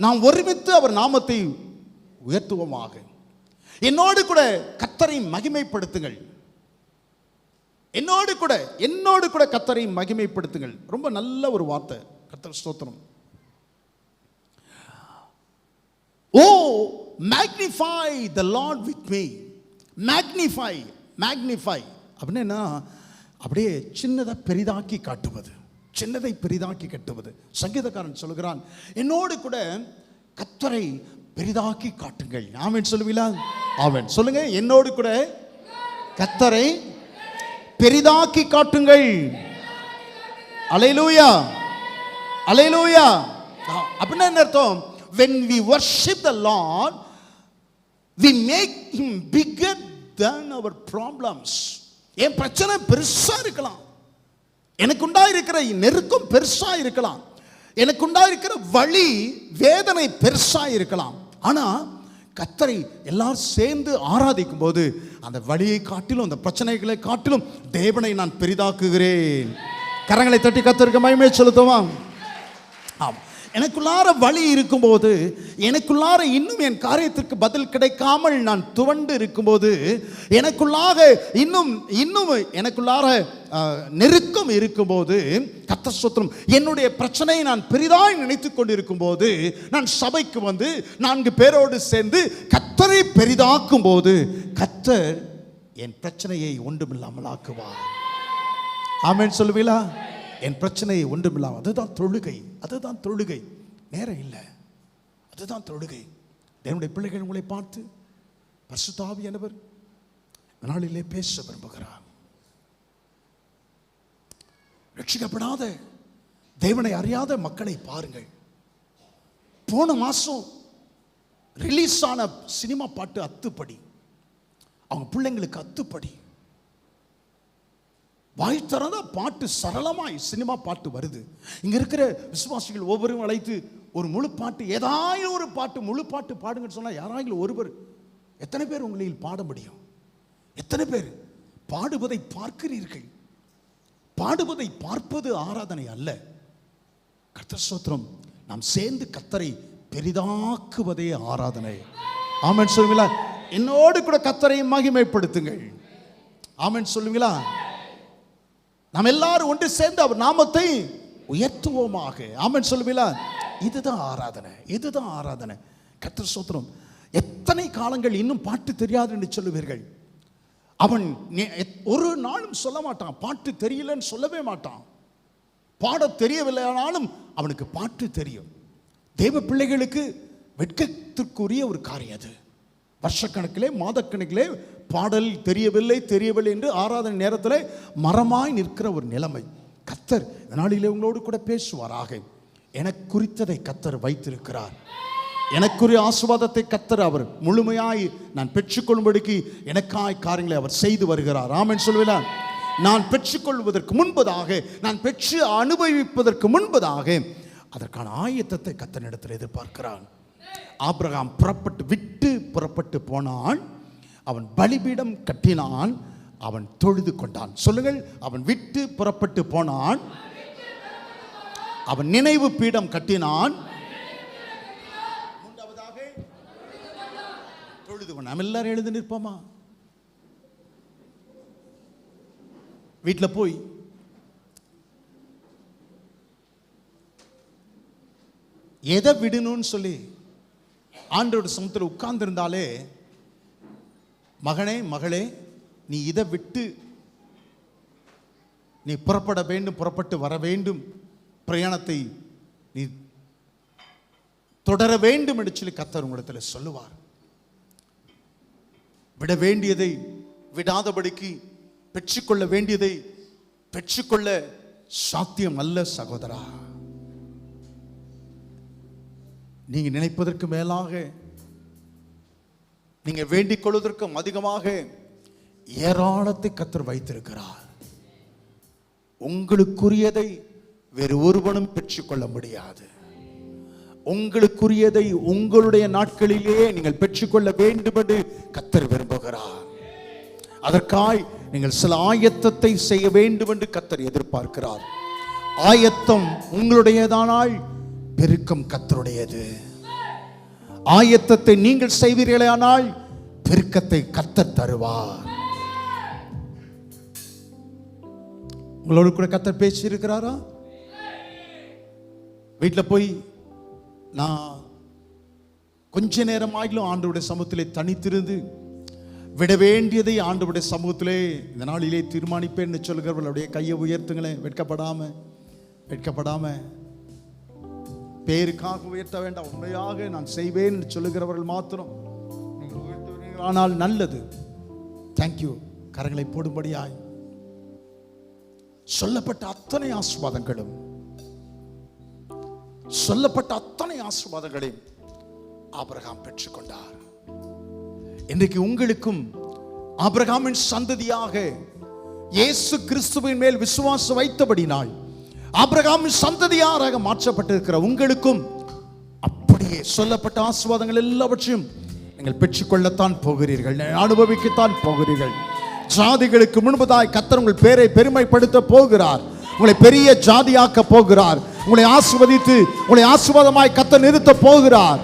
நாம் ஒருமித்து அவர் நாமத்தை உயர்த்துவோமாக. என்னோடு கூட கர்த்தரை மகிமைப்படுத்துங்கள். என்னோடு கூட கர்த்தரை மகிமைப்படுத்துங்கள். ரொம்ப நல்ல ஒரு வார்த்தை. கர்த்தர் ஸ்தோத்திரம். O magnify the Lord with me. Magnify அப்படின்னா அப்படியே சின்னதை பெரிதாக்கி காட்டுவது, சின்னதை பெரிதாக்கி காட்டுவது. சங்கீதக்காரன் சொல்கிறான், என்னோடு கூட கர்த்தரை பெரிதாக்கி காட்டுங்கள். ஆமென் சொல்லுவீங்களா? ஆமென் சொல்லுங்க. என்னோடு கூட கர்த்தரை பெரிதாக்கி காட்டுங்கள். அல்லேலூயா, அல்லேலூயா. அப்படின்னா என்ன அர்த்தம்? when we worship the Lord, we make him bigger than our problems. என் பிரச்சனை பெருசா இருக்கலாம், எனக்கு உண்டாயிருக்கிற நெருக்கம் பெருசா இருக்கலாம், எனக்கு உண்டாயிருக்கிற வலி வேதனை பெருசா இருக்கலாம். ஆனா கர்த்தரை எல்லாரும் சேர்ந்து ஆராதிக்கும் போது அந்த வலியை காட்டிலும், அந்த பிரச்சனைகளை காட்டிலும் தேவனை நான் பெரிதாக்குகிறேன். கரங்களை தட்டி கர்த்தருக்கு மகிமை செலுத்துவோம். ஆம், எனக்குள்ளார வழி இருக்கும்போது, எனக்குள்ளார இன்னும் என் காரியத்திற்கு பதில் கிடைக்காமல் நான் துவண்டு இருக்கும்போது, எனக்குள்ளாக இன்னும் எனக்குள்ளார நெருக்கம் இருக்கும்போது, கர்த்தர் ஸ்தோத்திரம், என்னுடைய பிரச்சனையை நான் பெரிதாய் நினைத்து கொண்டிருக்கும் போது, நான் சபைக்கு வந்து 4 பேரோடு சேர்ந்து கர்த்தரை பெரிதாக்கும் போது, கர்த்தர் என் பிரச்சனையை ஒன்றுமில்லாமல் ஆக்குவார். ஆமென் சொல்லுவீங்களா? என் பிரச்சனையை ஒன்றுமில்லாமல். அதுதான் தொழுகை, அதுதான் தொழுகை. நேரம் இல்லை, அதுதான் தொழுகை. என்னுடைய பிள்ளைகள் உங்களை பார்த்து பரிசுத்த ஆவியானவர் நாளிலே பேச விரும்புகிறார். ரட்சிக்கப்படாத தேவனை அறியாத மக்களை பாருங்கள். போன மாசம் ரிலீஸ் ஆன சினிமா பாட்டு அத்துப்படி, அவங்க பிள்ளைங்களுக்கு அத்துப்படி. வாய் திறந்தா பாட்டு சரளமாய் சினிமா பாட்டு வருது. இங்க இருக்கிற விசுவாசிகள் ஒவ்வொருவரும் அழைத்து ஒரு முழு பாட்டு, ஏதாயும் ஒரு பாட்டு, முழு பாட்டு பாடுங்கன்னு சொன்னா யாராயிலும் ஒருவர், எத்தனை பேர் உங்களில் பாட முடியும்? எத்தனை பேர் பாடுவதை பார்க்கிறீர்கள்? பாடுவதை பார்ப்பது ஆராதனை அல்ல. கர்த்தர் ஸ்தோத்திரம், நாம் சேர்ந்து கர்த்தரை பெரிதாக்குவதே ஆராதனை. ஆமென் சொல்லுங்களா? என்னோடு கூட கர்த்தரை மகிமைப்படுத்துங்கள். ஆமென் சொல்லுங்களா? நாம் எல்லாரும் ஒன்று சேர்ந்து அவர் நாமத்தை உயர்த்துவோமாக. ஆமென் சொல்லுவீங்களா? இதுதான் ஆராதனை, இதுதான் ஆராதனை. கர்த்தர் ஸ்தோத்திரம். எத்தனை காலங்கள் இன்னும் பாட்டு தெரியாது என்று சொல்லுவீர்கள். அவன் ஒரு நாளும் சொல்ல மாட்டான், பாட்டு தெரியலன்னு சொல்லவே மாட்டான். பாட தெரியவில்லையானாலும் அவனுக்கு பாட்டு தெரியும். தேவ பிள்ளைகளுக்கு வெட்கத்திற்குரிய ஒரு காரியம் அது. வருஷக்கணக்கிலே மாதக்கணக்கிலே பாடல் தெரியவில்லை என்று ஆராதனை நேரத்தில் மரமாய் நிற்கிற ஒரு நிலைமை. கர்த்தர் நாளிலே உங்களோடு கூட பேசுவாராக. எனக்கு குறித்ததை கர்த்தர் வைத்திருக்கிறார். எனக்குரிய ஆசீர்வாதத்தை கர்த்தர் அவர் முழுமையாய் நான் பெற்றுக்கொள்ளும்படிக்கு எனக்காய் காரியங்களை அவர் செய்து வருகிறார். ஆமென் சொல்லுவேன். நான் பெற்றுக்கொள்வதற்கு முன்பதாக, நான் பெற்று அனுபவிப்பதற்கு முன்பதாக அதற்கான ஆயத்தத்தை கர்த்தரிடத்தில் எதிர்பார்க்கிறான். ஆபிரகாம் புறப்பட்டு போனான். அவன் பலிபீடம் கட்டினான், அவன் தொழுது கொண்டான். சொல்லுங்கள், அவன் விட்டு புறப்பட்டு போனான், அவன் நினைவு பீடம் கட்டினான், மூன்றாவதாக தொழுது கொண்டான். நம்ம எல்லாரும் எழுந்து நிற்போமா? வீட்டில் போய் எதை விடணும்னு சொல்லி ஆண்டவருடைய சமூகத்தில் உட்கார்ந்து இருந்தாலே, மகனே மகளே, நீ இதை விட்டு நீ புறப்பட்டு வர வேண்டும், பிரயாணத்தை நீ தொடர வேண்டும் என்று சொல்லி கர்த்தர் உங்களிடத்தில் சொல்லுவார். விட வேண்டியதை விடாதபடிக்கு பெற்றுக்கொள்ள வேண்டியதை பெற்றுக்கொள்ள சாத்தியம் அல்ல சகோதரா. நீங்க நினைப்பதற்கு மேலாக, நீங்க வேண்டிக் கொள்வதற்கும் அதிகமாக ஏராளத்தை கர்த்தர் வைத்திருக்கிறார். உங்களுக்குரியதை வேறு ஒருவனும் பெற்றுக்கொள்ள முடியாது. உங்களுக்குரியதை உங்களுடைய நாட்களிலே நீங்கள் பெற்றுக்கொள்ள வேண்டும் என்று கர்த்தர் விரும்புகிறார். அதற்காய் நீங்கள் சில ஆயத்தத்தை செய்ய வேண்டும் என்று கர்த்தர் எதிர்பார்க்கிறார். ஆயத்தம் உங்களுடையதானால் பெருக்கம் கர்த்தருடையது. ஆயத்தத்தை நீங்கள் செய்வீர்களானால் பெருக்கத்தை கர்த்தர் தருவார். உங்களோடு கூட கர்த்தர் பேசி இருக்கிறாரா? வீட்டில் போய் நான் கொஞ்ச நேரம் ஆகிலும் ஆண்டவருடைய சமூகத்திலே தனித்திருந்து விட வேண்டியதை ஆண்டவருடைய சமூகத்திலே இந்த நாளிலே தீர்மானிப்பேன் சொல்லுகிறவர்களுடைய கையை உயர்த்துங்களேன். வெட்கப்படாம பேருக்காக உயர்த்த வேண்டாம், உண்மையாக நான் செய்வேன் சொல்லுகிறவர்கள் மாத்திரம் நீங்கள் உயர்த்துவீர்கள். ஆனால் நல்லது. தேங்க்யூ. கரங்களை போடும்படியாய் சொல்லப்பட்ட அத்தனை ஆசீர்வாதங்களையும் ஆபிரகாம் பெற்றுக்கொண்டார். இன்றைக்கு உங்களுக்கும் ஆபிரகாமின் சந்ததியாக இயேசு கிறிஸ்துவின் மேல் விசுவாசம் வைத்தபடினால் ஆபிரகாமின் சந்ததியாராக மாற்றப்பட்டிருக்கிற உங்களுக்கும் அப்படியே சொல்லப்பட்ட ஆசீர்வாதங்கள் எல்லாவற்றையும் நீங்கள் பெற்றுக்கொள்ளத்தான் போகிறீர்கள், அனுபவிக்கத்தான் போகிறீர்கள். ஜாதிகளுக்கு முன்பதாய் கர்த்தர் உங்கள் பேரை பெருமைப்படுத்த போகிறார். உங்களை பெரிய ஜாதியாக்க போகிறார். உங்களை ஆசீர்வதித்து உங்களை ஆசீர்வாதமாய் கர்த்தர் நிறுத்த போகிறார்.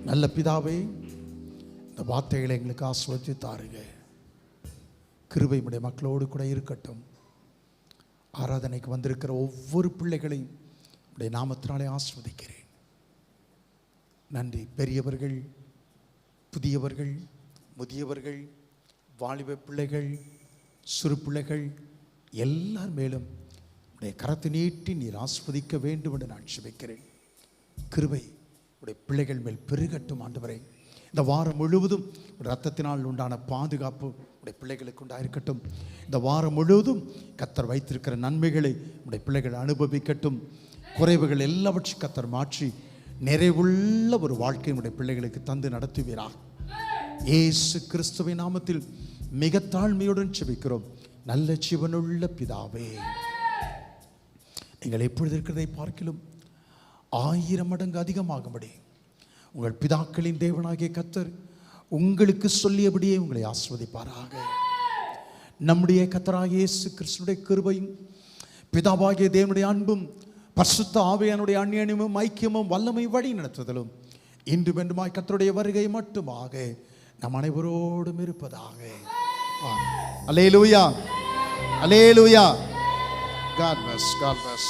நல்ல பிதாவே, இந்த வார்த்தைகளை எங்களுக்கு ஆசீர்வதித்து தாருங்க. கிருபை உடைய மக்களோடு கூட இருக்கட்டும். ஆராதனைக்கு வந்திருக்கிற ஒவ்வொரு பிள்ளைகளையும் உடைய நாமத்தினாலே ஆசீர்வதிக்கிறேன். நன்றி. பெரியவர்கள், புதியவர்கள், முதியவர்கள், வாலிப பிள்ளைகள், சிறு பிள்ளைகள் எல்லார் மேலும் உடைய கரத்தை நீட்டி நீர் ஆஸ்வதிக்க வேண்டும் என்று நான் ஜெபிக்கிறேன். கிருபை உடைய பிள்ளைகள் மேல் பெருகட்டும் ஆண்டவரே. இந்த வாரம் முழுவதும் இரத்தத்தினால் உண்டான பாதுகாப்பு உடைய பிள்ளைகளுக்கு உண்டாயிருக்கட்டும். இந்த வாரம் முழுவதும் கர்த்தர் வைத்திருக்கிற நன்மைகளை உடைய பிள்ளைகள் அனுபவிக்கட்டும். குறைவுகள் எல்லாவற்றையும் கர்த்தர் மாற்றி நிறைவுள்ள ஒரு வாழ்க்கை உடைய பிள்ளைகளுக்கு தந்து நடத்துவீராக. இயேசு கிறிஸ்துவின் நாமத்தில் மிக தாழ்மையுடன் ஜெபிக்கிறோம் நல்ல ஜீவனுள்ள பிதாவே. நீங்கள் எப்பொழுது இருக்கிறதை பார்க்கிலும் 1000 மடங்கு அதிகமாகும்படி உங்கள் பிதாக்களின் தேவனாகிய கர்த்தர் உங்களுக்கு சொல்லியபடியே உங்களை ஆசீர்வதிப்பாராக. நம்முடைய கர்த்தராகிய இயேசு கிறிஸ்துவின் கிருபையும் பிதாவாகிய தேவனுடைய அன்பும் பரிசுத்த ஆவியானுடைய அந்நியமும் ஐக்கியமும் வல்லமை வழி நடத்துதலும் இன்று வென்றுமாய் கர்த்தருடைய வருகை மட்டுமாக நம் அனைவரோடும் இருப்பதாக. அல்லேலூயா, அல்லேலூயா. God bless, God bless.